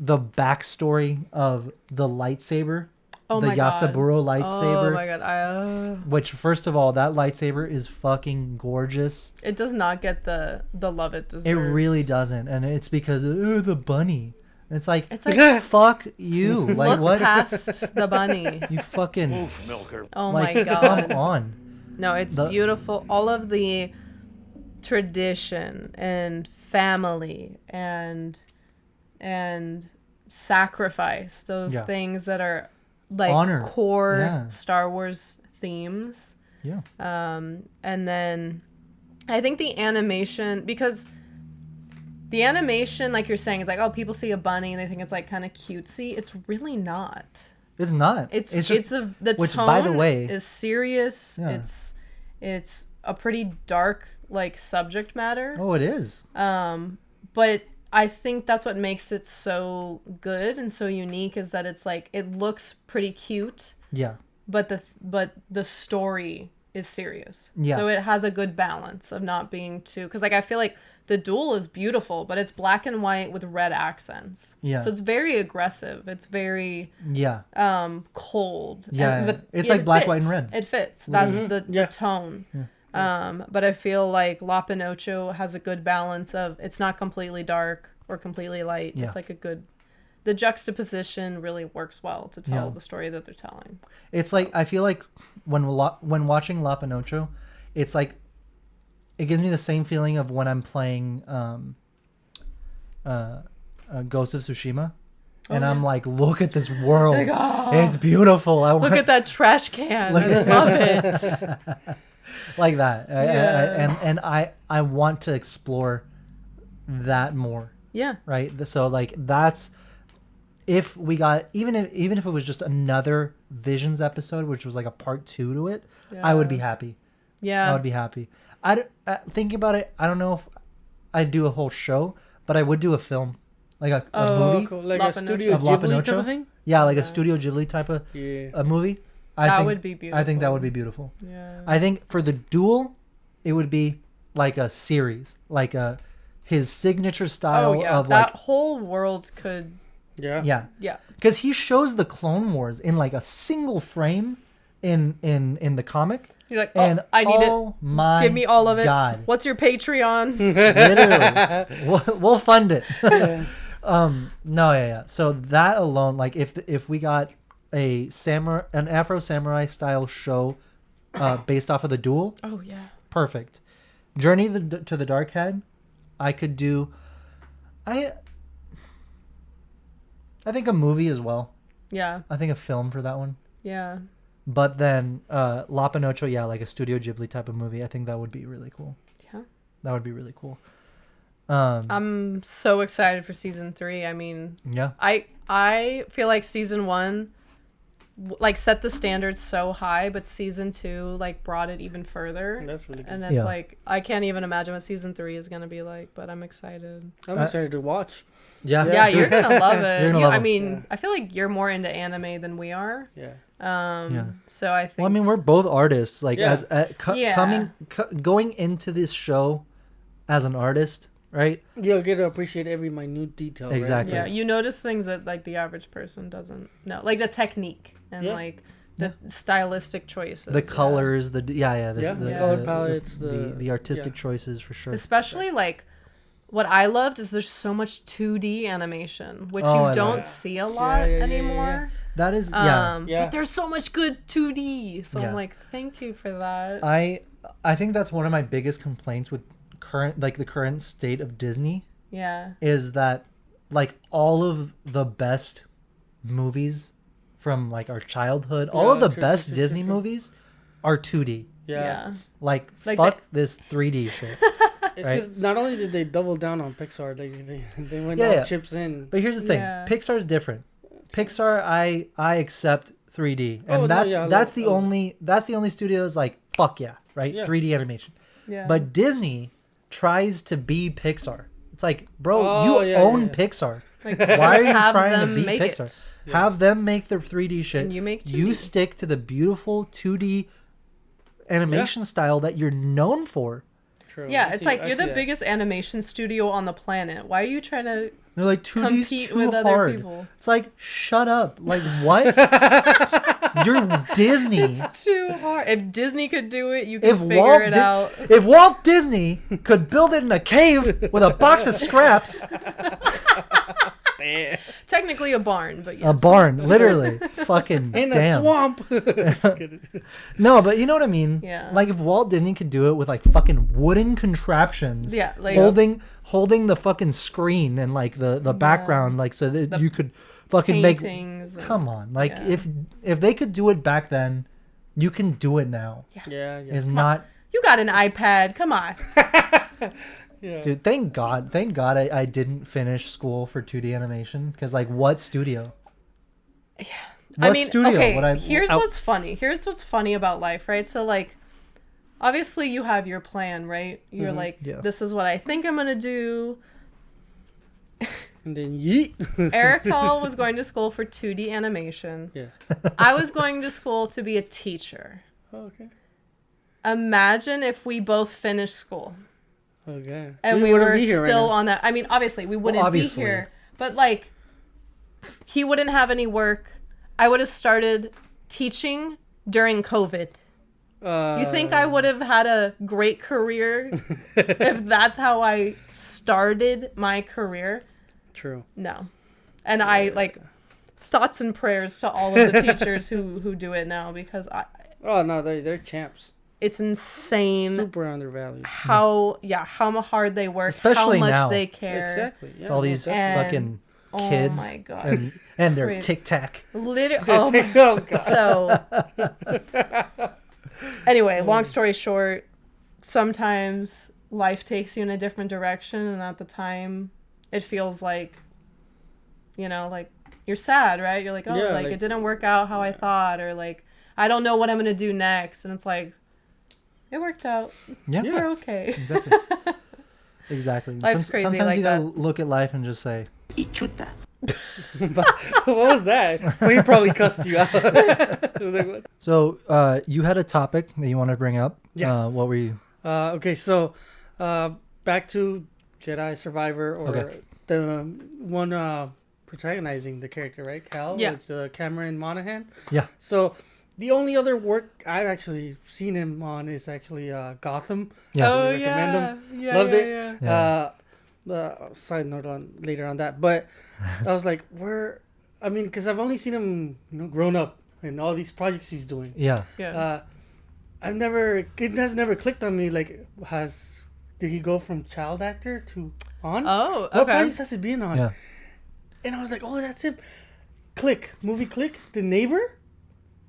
backstory of the lightsaber. Oh the my god. Yasaburo lightsaber. Oh my god. Which, first of all, that lightsaber is fucking gorgeous. It does not get the love it deserves. It really doesn't, and it's because the bunny. It's like fuck you. Like Look what? past the bunny. You fucking Oh like my god. come on. No, it's beautiful. All of the tradition and family and sacrifice, those things that are like Honor. core Star Wars themes. Yeah. And then I think the animation, because the animation, like you're saying, is like, oh, people see a bunny and they think it's like kind of cutesy. It's really not. It's not. It's just, the which, tone by the way, is serious. Yeah. It's a pretty dark like subject matter. Oh, it is. But I think that's what makes it so good and so unique, is that it's like it looks pretty cute. Yeah. But the story is serious. Yeah. So it has a good balance of not being too, because like I feel like the Duel is beautiful, but it's black and white with red accents. Yeah. So it's very aggressive. It's very cold. Yeah. But It's it like black, fits. white, and red. It fits. That's the tone. Yeah. But I feel like La Pinocho has a good balance of, it's not completely dark or completely light. Yeah. It's like the juxtaposition really works well to tell the story that they're telling. It's like, I feel like when watching La Pinocho, it's like, it gives me the same feeling of when I'm playing Ghost of Tsushima. and I'm like, look at this world. Like, oh, It's beautiful. look at that trash can. I love it. like that. Yeah. And I want to explore that more. Yeah. Right. So like that's if we got even if it was just another Visions episode, which was like a part 2 to it, I would be happy. Yeah. I would be happy. Thinking about it, I don't know if I'd do a whole show, but I would do a film, like a movie. Cool. Like La a Studio Of Ghibli Lapinocho? type of thing. Yeah, like a Studio Ghibli type of a movie. I think would be beautiful. I think that would be beautiful. Yeah. I think for the duel, it would be like a series, like his signature style of that like whole world could. yeah, Yeah. because he shows the Clone Wars in like a single frame in the comic. You're like, And I need oh it. my Give me all of it. God. What's your Patreon? Literally, we'll fund it. No, yeah. So that alone, like if we got an Afro Samurai style show based off of the duel, Oh yeah. perfect. Journey to the Dark Head, I could do. I think a movie as well. Yeah. I think a film for that one. Yeah. But then La Pinocho, yeah, like a Studio Ghibli type of movie. I think that would be really cool. Yeah. That would be really cool. I'm so excited for season 3. I mean, Yeah. I feel like season 1 like set the standards so high, but season 2 like brought it even further. That's really good. And it's Yeah. like I can't even imagine what season 3 is gonna be like, but I'm excited. I'm excited to watch. Yeah. Yeah, you're gonna love it. You're gonna love I it. mean, I feel like you're more into anime than we are. Yeah. Yeah. So I think. Well, I mean, we're both artists. Like, Yeah. Yeah. Going into this show as an artist, right? You'll get to appreciate every minute detail. right? Exactly. Yeah, you notice things that like the average person doesn't know, like the technique and like the stylistic choices, The colors, the color palettes, the artistic choices for sure. especially like. What I loved is there's so much 2D animation, which Oh, I you love don't it. see a lot anymore. That is, Yeah. But there's so much good 2D. So Yeah. I'm like, thank you for that. I think that's one of my biggest complaints with the current state of Disney Yeah. is that like all of the best movies from like our childhood, all of the best Disney movies are 2D. Yeah. Like Like fuck this 3D shit. It's Right. because not only did they double down on Pixar, they went Yeah, all yeah. chips in. But here's the thing, Yeah. Pixar's different. Pixar, I accept 3D, and Oh, no, that's yeah, I that's love- the I love only that's the only studio that's like fuck yeah, right? Yeah. 3D animation. Yeah. But Disney tries to be Pixar. It's like, bro, Oh, you yeah, own yeah, yeah. Pixar. like, Why are just you have trying to them be make Pixar? it. Have them make their 3D shit. And you make 2D. You stick to the beautiful 2D animation style that you're known for. True. Yeah, I it's see- like I you're see the that. biggest animation studio on the planet. Why are you trying to They're like 2D's compete too with other hard. people? It's like, shut up. Like what? You're Disney. It's too hard. If Disney could do it, you can If figure Walt, it out. if Walt Disney could build it in a cave with a box of scraps, Technically a barn, but yes. a barn, literally, fucking in damn. a swamp. No, but you know what I mean. Yeah. Like if Walt Disney could do it with like fucking wooden contraptions. Yeah, like holding the fucking screen and like the background, like so that you could fucking make. paintings. and- Come on, like yeah. if they could do it back then, you can do it now. Yeah. Is not. You got an iPad. Come on. Yeah. Dude, thank God I didn't finish school for 2D animation because like what studio? Yeah. I mean, okay, would here's what's funny. Here's what's funny about life, right? So like, obviously you have your plan, right? You're like, Yeah. this is what I think I'm gonna do. And then yeet. Arakel was going to school for 2D animation. Yeah. I was going to school to be a teacher. Oh, okay. Imagine if we both finished school Okay. and we wouldn't were be here right still now. on that. I mean, obviously we wouldn't obviously. be here, but like, he wouldn't have any work. I would have started teaching during COVID. You think I would have had a great career if that's how I started my career? True. No. And I like thoughts and prayers to all of the teachers who do it now because Oh no, they're champs. it's insane Super undervalued. how hard they work, Especially how much now. they care. Exactly. Yeah. all these And- fucking Oh kids my God. and their Wait. tic tac. Literally. Oh my. Oh, God. So. Anyway, long story short, sometimes life takes you in a different direction, and at the time, it feels like, like you're sad, right? You're like, oh, Yeah, like like- it didn't work out how I thought, or like I don't know what I'm gonna do next, and it's like, it worked out. Yeah, We're okay. exactly. Exactly. Life's crazy Sometimes like you gotta that. look at life and just say, What was that? Well, he probably cussed you out. It was like, what? so you had a topic that you want to bring up. Yeah. What were you? Okay, so back to Jedi Survivor, or Okay. the one protagonizing the character, right? Cal. Yeah. It's Cameron Monaghan. Yeah. So the only other work I've actually seen him on is actually Gotham. Yeah. Oh Recommend yeah. them. Yeah. Loved yeah, it. Yeah. Side note on later on that, but I was like, because I've only seen him, grown up in all these projects he's doing. Yeah. Yeah. It has never clicked on me. Like, did he go from child actor to on? Oh, What okay. projects has he been on? Yeah. And I was like, oh, that's him. Movie Click, The Neighbor.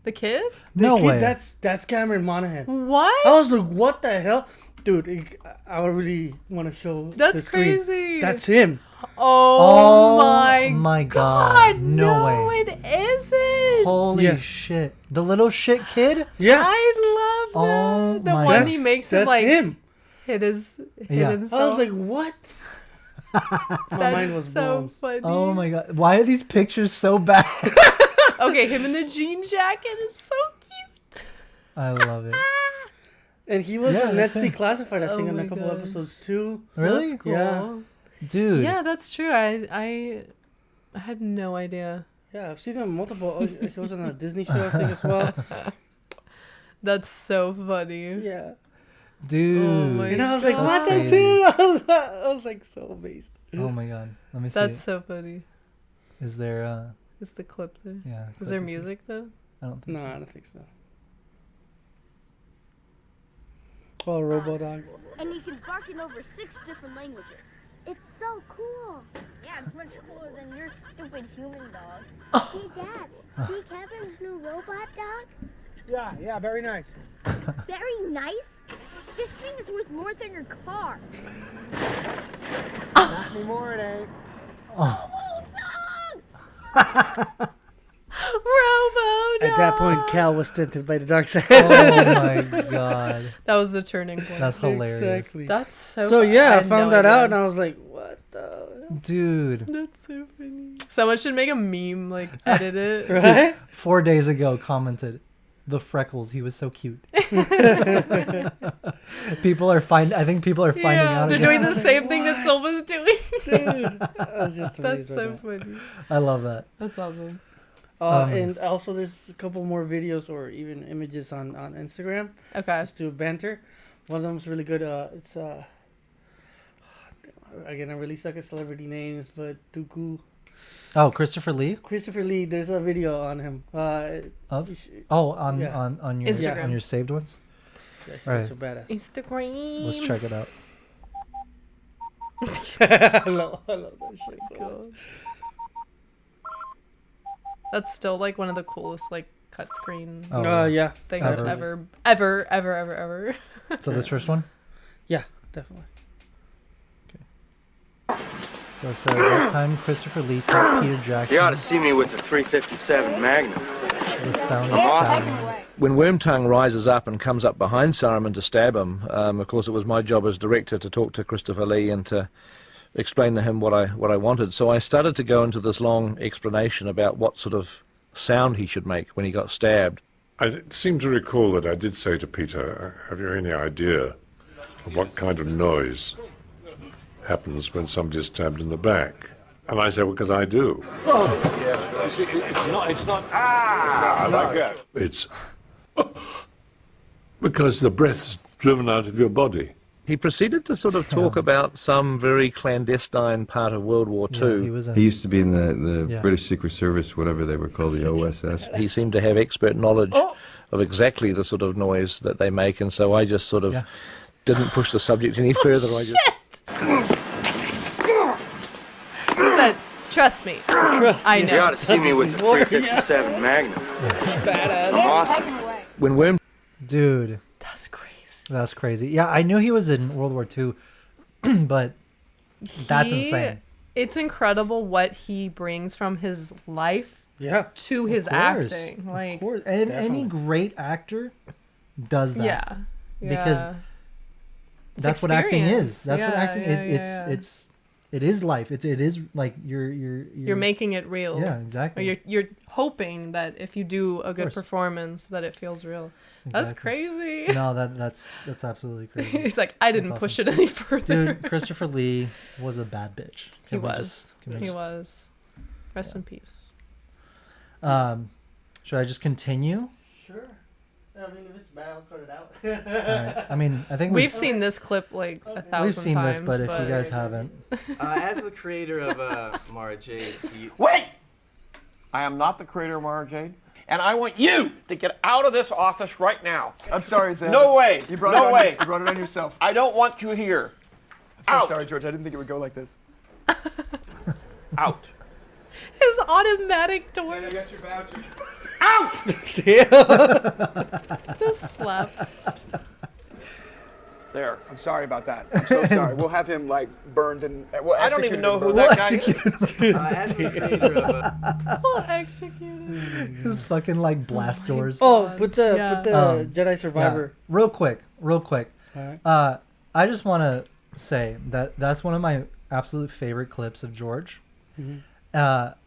The kid? The No kid, way. That's Cameron Monaghan. What? I was like, what the hell, dude? I really want to show. That's the screen. crazy. That's him. Oh my God. God. No way. it isn't. Holy Yeah. shit! The little shit kid. Yeah, I love that. Oh the my one God. he makes him that's like him. hit Yeah. himself. I was like, what? My That's mind was so blown. funny. Oh my God! Why are these pictures so bad? Okay, him in the jean jacket is so cute. I love it. And he was Yeah, in that's Let's him. Declassified, I think, Oh in a my couple God. episodes too. Really? That's cool. Yeah. Dude. Yeah, that's true. I had no idea. Yeah, I've seen him multiple. He was on a Disney show, I think, as well. That's so funny. Yeah. Dude. Oh my And I was like, God. what? That's crazy. him? I was like so amazed. Oh my God! Let me see. That's so funny. Is there? Is the clip there? Yeah. Is there clip music though? I don't think No, so. I don't think so. Oh, Robodog. And you can bark in over 6 different languages. It's so cool. Yeah, it's much cooler than your stupid human dog. Hey, Dad, see Kevin's new robot dog? Yeah, very nice. Very nice. This thing is worth more than your car. Not anymore, it ain't. Oh, dog! Robo At that point, Cal was tempted by the dark side. Oh my God! That was the turning point. That's hilarious. Exactly. That's so. So yeah, I had found no that out, and idea. I was like, what the? Dude. That's so funny. Someone should make a meme, like edit it. Right? 4 days ago commented, the freckles, he was so cute. People are I think people are finding Yeah, out they're again. doing the same thing that Silva's doing. Dude, I was just That's amazed by so that. funny. I love that. That's awesome. And also, there's a couple more videos or even images on Instagram. Okay. Just to banter. One of them's really good. It's again, I really suck at celebrity names, but Dooku. Oh, Christopher Lee? Christopher Lee. There's a video on him. Of? You should- Oh, on Yeah. on your Instagram. on your saved ones? yeah, he's Right. such a badass. Instagram. Let's check it out. I love that shit so much. That's still like one of the coolest like cut screen Oh, Yeah, things Ever. ever. So this first one? yeah, definitely. So it says that time Christopher Lee taught Peter Jackson You ought to see me with the 357 Magnum. the sound of Awesome. stabbing. When Wormtongue rises up and comes up behind Saruman to stab him, of course it was my job as director to talk to Christopher Lee and to explain to him what I wanted. So I started to go into this long explanation about what sort of sound he should make when he got stabbed. I seem to recall that I did say to Peter, have you any idea of what kind of noise happens when somebody is stabbed in the back? And I said, well, because I do. You see, it's not, like that. It's because the breath's driven out of your body. He proceeded to sort of talk about some very clandestine part of World War Yeah, II. he was in. He used to be in the Yeah. British Secret Service, whatever they were called, the OSS. He seemed to have expert knowledge of exactly the sort of noise that they make, and so I just sort of Yeah. didn't push the subject any further. I just He said, Trust me. I know. You ought to see me with the 357 Magnum. Badass. I'm awesome. When Worm... Dude. That's crazy. That's crazy. Yeah, I knew he was in World War II, but that's insane. It's incredible what he brings from his life to his acting. Like, of course. And any great actor does that. Yeah. Because that's what acting is. That's what acting is. It is life. It is like you're making it real. Yeah, exactly. Or you're hoping that if you do a good performance that it feels real. Exactly. That's crazy. No, that's absolutely crazy. He's like, I didn't push it any further. Dude, Christopher Lee was a bad bitch. He was. Rest in peace. Should I just continue? Sure. I mean, if it's bad, I'll cut it out. All right. I mean, I think we've seen this clip like 1,000 times. We've seen this, but if you guys haven't. As the creator of Mara Jade, Wait! I am not the creator of Mara Jade, and I want you to get out of this office right now. I'm sorry, Zed. No way. You brought it on yourself. I don't want you here. I'm so sorry, George. I didn't think it would go like this. Out. His automatic doors. I got your voucher. Out! This slaps. There. I'm sorry about that. I'm so sorry. We'll have him burned and I don't even know who that guy is. As the creator of We'll execute him. His fucking blast doors. Oh, put the Jedi Survivor. Yeah. Real quick. All right. I just want to say that's one of my absolute favorite clips of George. Mm-hmm.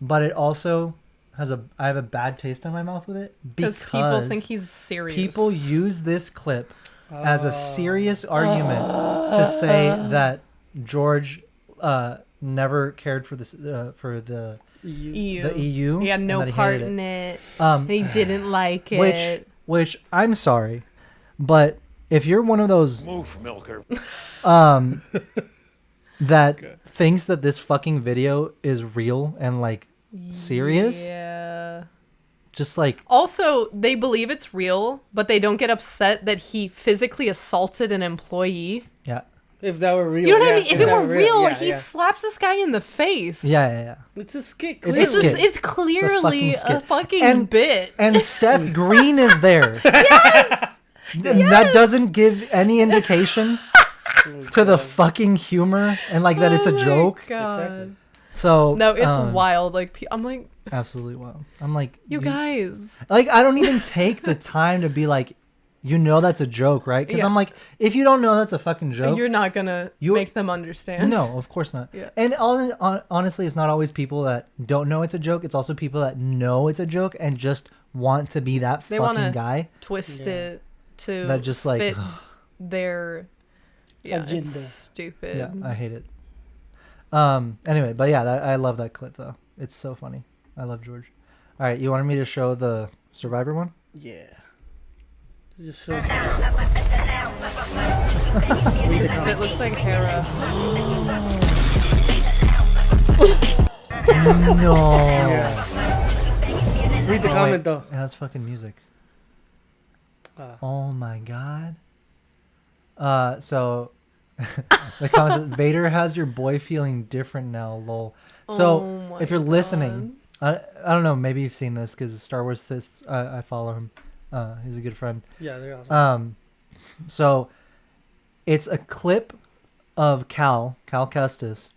But it also I have a bad taste in my mouth with it because people think he's serious. People use this clip as a serious argument to say that George never cared for the EU. He had no part in it. And he didn't like it. Which I'm sorry, but if you're one of those moof milker that thinks that this fucking video is real and serious, just also they believe it's real, but they don't get upset that he physically assaulted an employee. Yeah. If that were real, you know what I mean. If it were real, he slaps this guy in the face. Yeah. It's a skit. It's clearly a fucking bit. And Seth Green is there. Yes. That doesn't give any indication to the fucking humor and that it's a joke. Exactly. So no, it's wild. I'm like absolutely wild. I'm like you guys. I don't even take the time to be like, that's a joke, right? Because I'm like, if you don't know that's a fucking joke, you're not gonna make them understand. No, of course not. Yeah. And honestly, it's not always people that don't know it's a joke. It's also people that know it's a joke and just want to be that fucking guy. Twist it to that just fit their agenda. It's stupid. Yeah, I hate it. Anyway, but I love that clip though. It's so funny. I love George. All right, you wanted me to show the Survivor one? Yeah. Just shows. It looks like Hera. No. Read the comment though. It has fucking music. Oh my god. So the comment says, Vader has your boy feeling different now, lol. So if you're listening, I don't know, maybe you've seen this because Star Wars says I follow him. He's a good friend. Yeah, they're awesome. So it's a clip of Cal Kestis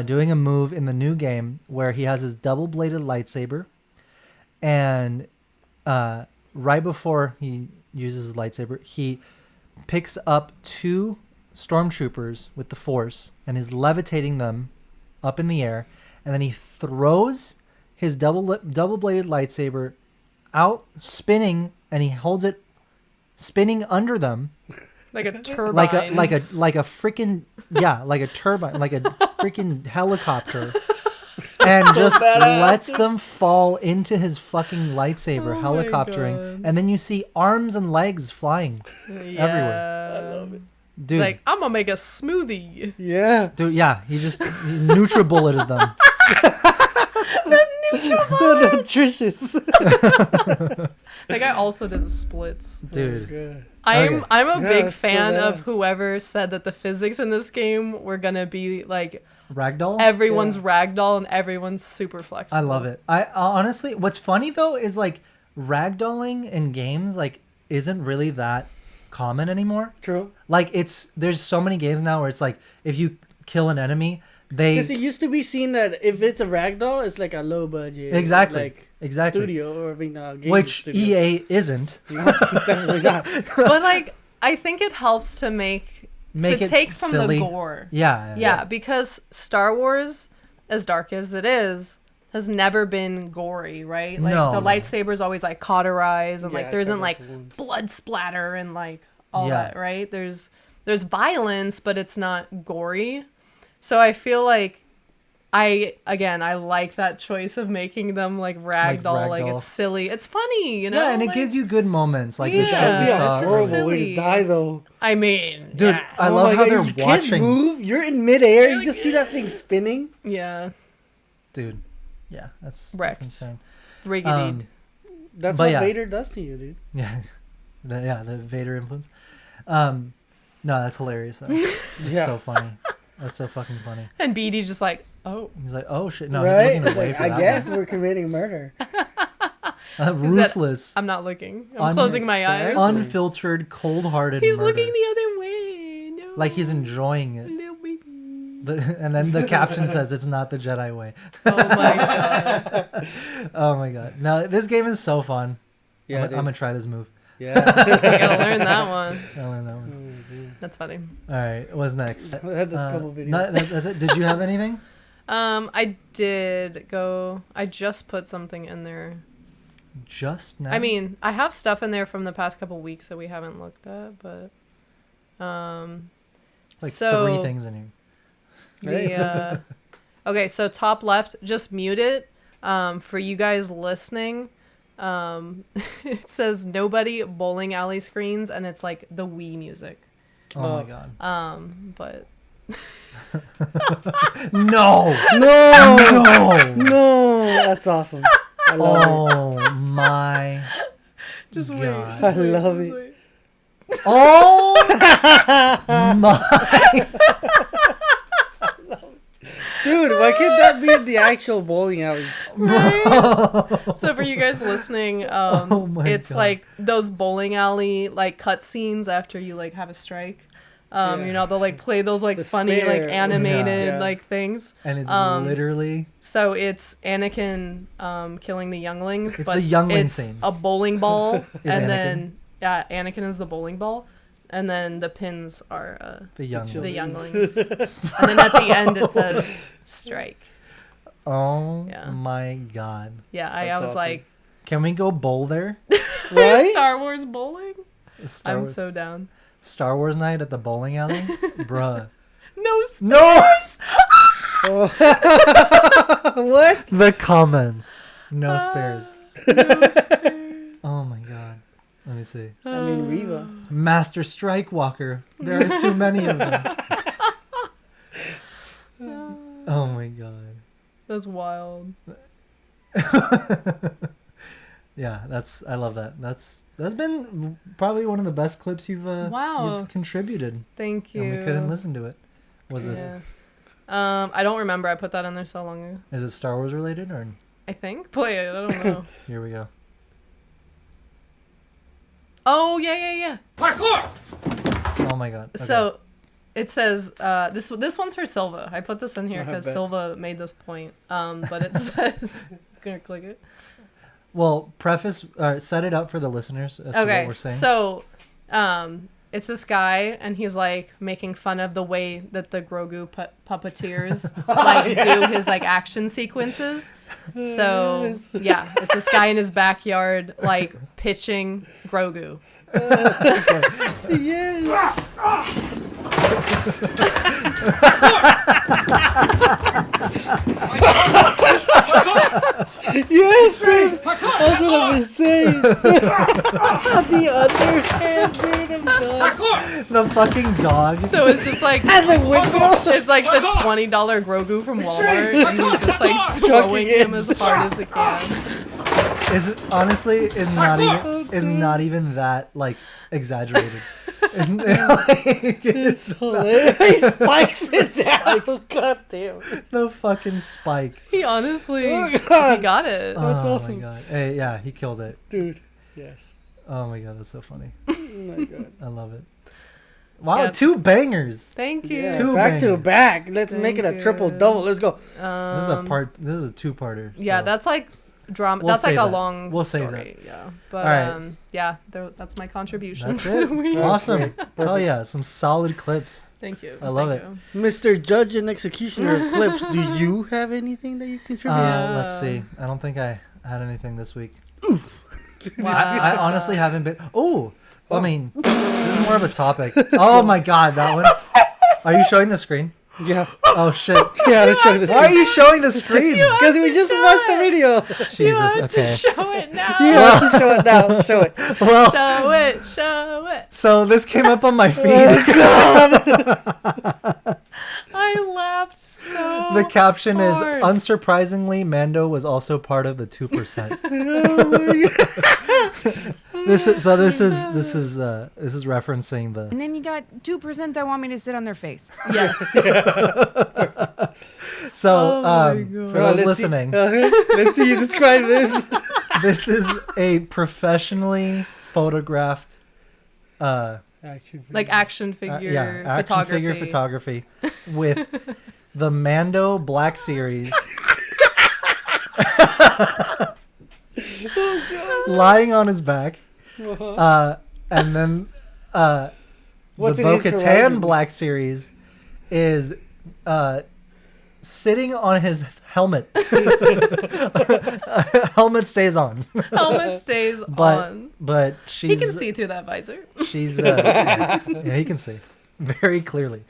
doing a move in the new game where he has his double-bladed lightsaber, and right before he uses his lightsaber, he picks up 2 stormtroopers with the Force and is levitating them up in the air, and then he throws his double-bladed lightsaber out, spinning, and he holds it spinning under them like a turbine, like a freaking like a turbine, like a freaking helicopter, and just lets them fall into his fucking lightsaber, helicoptering, and then you see arms and legs flying everywhere. I love it. Dude, it's like, I'm gonna make a smoothie. Yeah, dude. Yeah, he NutriBulleted them. So nutritious. That guy also did the splits. Dude. I'm a big fan of whoever said that the physics in this game were gonna be Ragdoll. Everyone's ragdoll and everyone's super flexible. I love it. I honestly, what's funny though is like ragdolling in games like isn't really that common anymore. True. Like there's so many games now where it's like if you kill an enemy, because it used to be seen that if it's a ragdoll, it's like a low budget, exactly studio or game which studio. EA isn't. Definitely not. But like I think it helps to make it take from silly. the gore. Yeah, because Star Wars, as dark as it is, has never been gory, right? Like the lightsaber's always like cauterized and like there isn't like blood splatter and like all that, right? There's violence, but it's not gory. So I feel like I like that choice of making them like ragdoll, like it's silly, it's funny, you know. Yeah, and it gives you good moments, like the shit That'd we be a saw. horrible way to die, though. I mean, dude, I love how they're you watching. Can't move. You're in midair. You just see that thing spinning. Yeah. Dude. Yeah, that's insane. Riggedy. That's what Vader does to you, dude. Yeah, the Vader influence. No, that's hilarious though. It's so funny. That's so fucking funny. And BD's just like, oh. He's like, oh shit, no, right? he's looking away for I that guess one. we're committing murder. Ruthless. I'm not looking. I'm closing my eyes. Unfiltered, cold-hearted. He's murder. looking the other way. No. Like he's enjoying it. And then the caption says it's not the Jedi way. Oh my god. Oh my god. No, this game is so fun. Yeah, I'm gonna try this move. Yeah. I gotta learn that one. Gotta learn that one. That's funny. All right, what's next? I had this couple videos. That's it. Did you have anything? I did go. I just put something in there. Just now? I mean, I have stuff in there from the past couple weeks that we haven't looked at, but like so 3 things in here. Okay, so top left, just mute it. For you guys listening, it says nobody bowling alley screens, and it's like the Wii music. Oh my god. But no, that's awesome. I love it. My just god. wait. I love it. Wait. Oh my. Dude, why can't that be in the actual bowling alleys? Right? So for you guys listening, it's God. like those bowling alley like cutscenes after you like have a strike. You know, they'll like play those like The funny spare. like animated like things. And it's literally so it's Anakin killing the younglings, It's but the youngling it's scene. a bowling ball, and Anakin. then Anakin is the bowling ball, and then the pins are the younglings. the younglings, and then at the end it says strike. Oh Yeah. my god. Yeah, I That's was awesome. like, Can we go bowl there? Right? Star Wars bowling. Star I'm Wars, so down. Star Wars night at the bowling alley? Bruh. No No! What? The comments. No spares. No spares. Oh my god. Let me see. I mean, Reva. Master Strike Walker. There are too many of them. Oh my god. That's wild. Yeah, I love that. That's been probably one of the best clips you've contributed. Thank you. And we couldn't listen to it. Was this? I don't remember. I put that in there so long ago. Is it Star Wars related or? I think. Play it. I don't know. Here we go. Oh yeah. Parkour! Oh my god. Okay. So it says this one's for Silva. I put this in here because bet. Silva made this point. But it says gonna click it. Well, set it up for the listeners as to what we're saying. So it's this guy, and he's like making fun of the way that the Grogu puppeteers like do his like action sequences. So yeah, it's this guy in his backyard like pitching Grogu. Yeah. Yes, dude. That's what I was saying. The underhand, dude. I'm done. The fucking dog. So it's just like And the wiggle. it's like the $20 Grogu from Walmart, and he's just like throwing him as hard as he can. Is it honestly? It's not even that like exaggerated. It's hilarious. He spikes it down. God damn. The fucking spike. He honestly, he got it. That's awesome. My God. Hey, yeah, he killed it. Dude, yes. Oh my God, that's so funny. Oh my God. I love it. Wow, 2 bangers. Thank you. Yeah, 2 back to bangers. back. Let's make it a triple double. Let's go. This is a 2-parter. Yeah, so. that's like drama. We'll that's like save a that. long We'll save story. that. Yeah. But All right. yeah, that's my contribution. That's it. Awesome. Oh yeah, some solid clips. Thank you. I love Thank it. you. Mr. Judge and Executioner of Clips, do you have anything that you contribute? Let's see. I don't think I had anything this week. Wow. I honestly haven't been. Oh, I mean, this is more of a topic. Oh my God, that one. Are you showing the screen? Yeah. Oh shit. Yeah, let's show the screen. Why are you showing the screen? Because we just watched the video. Jesus. Okay. Show it now. You have to show it now. Show it. Well, Show it. so this came up on my feed. I laughed so The caption is, hard. unsurprisingly, Mando was also part of the 2%. Oh my God. This is referencing the. And then you got 2% that want me to sit on their face. Yes. So, Oh my for God. those listening, Let's see you describe this. this is a professionally photographed, Like action figure action photography. figure photography with the Mando Black Series lying on his back, and then What's the in his Bo-Katan horizon? Black Series is sitting on his helmet. Helmet stays on. Helmet stays but, on. But He she's. can see through that visor. She's. Yeah, he can see very clearly.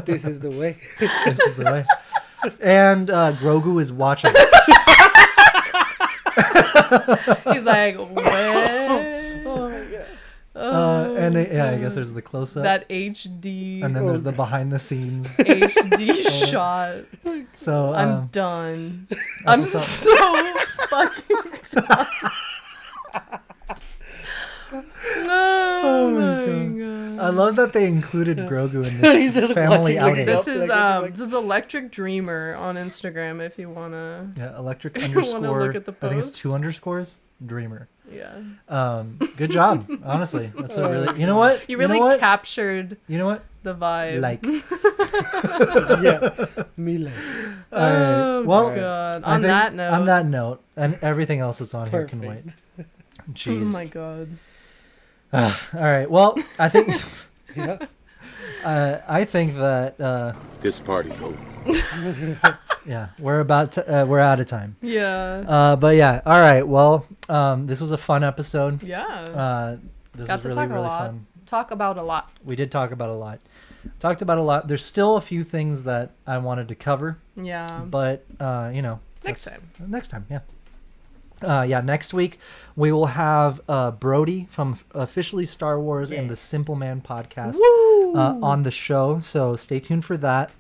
This is the way. This is the way. And Grogu is watching. He's like, what? Oh my God. And I guess there's the close up. That HD. And then there's the behind the scenes HD shot. So I'm done. I'm so fucking done. Oh my God. I love that they included Grogu in this family outing. This is Electric Dreamer on Instagram if you wanna. Yeah, electric if you wanna underscore. look at the I think it's post. 2 underscores. Dreamer. Yeah. Good job. Honestly, that's a really. You know what? You really know what? captured. You know what? The vibe. Like. Yeah. Me like. All right. Oh Well, God. I On think that note. On that note, and everything else that's on here can wait. Jeez. Oh my God. All right. Well, I think. Yeah. I think that. This party's over. Yeah, we're we're out of time. Yeah. But yeah. All right. Well, this was a fun episode. Yeah. This Got was to really, talk really a lot. fun. Talk about a lot. We did talk about a lot. Talked about a lot. There's still a few things that I wanted to cover. Yeah. But you know. Next time. Next time. Yeah. Yeah. Next week we will have Brody from Officially Star Wars and the Simple Man podcast on the show. So stay tuned for that.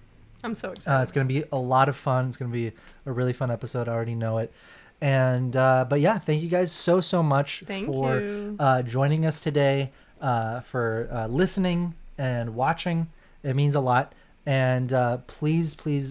I'm so excited. It's going to be a lot of fun. It's going to be a really fun episode. I already know it. And but yeah, thank you guys so much for joining us today, for listening and watching. It means a lot. And please, we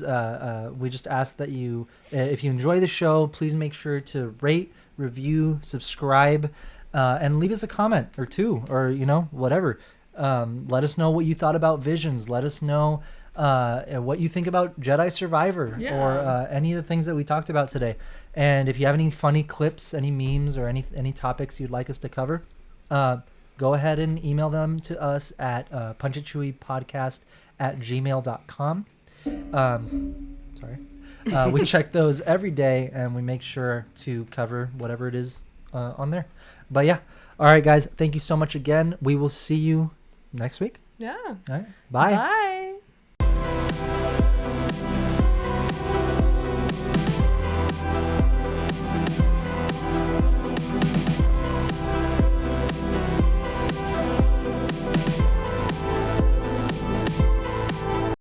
just ask that you, if you enjoy the show, please make sure to rate, review, subscribe, and leave us a comment or two, or whatever. Let us know what you thought about Visions. Let us know what you think about Jedi Survivor or any of the things that we talked about today. And if you have any funny clips, any memes, or any topics you'd like us to cover, go ahead and email them to us at punchitchewiepodcast@gmail.com. Sorry. We check those every day, and we make sure to cover whatever it is on there. But yeah. All right, guys. Thank you so much again. We will see you next week. Yeah. All right. Bye. Bye.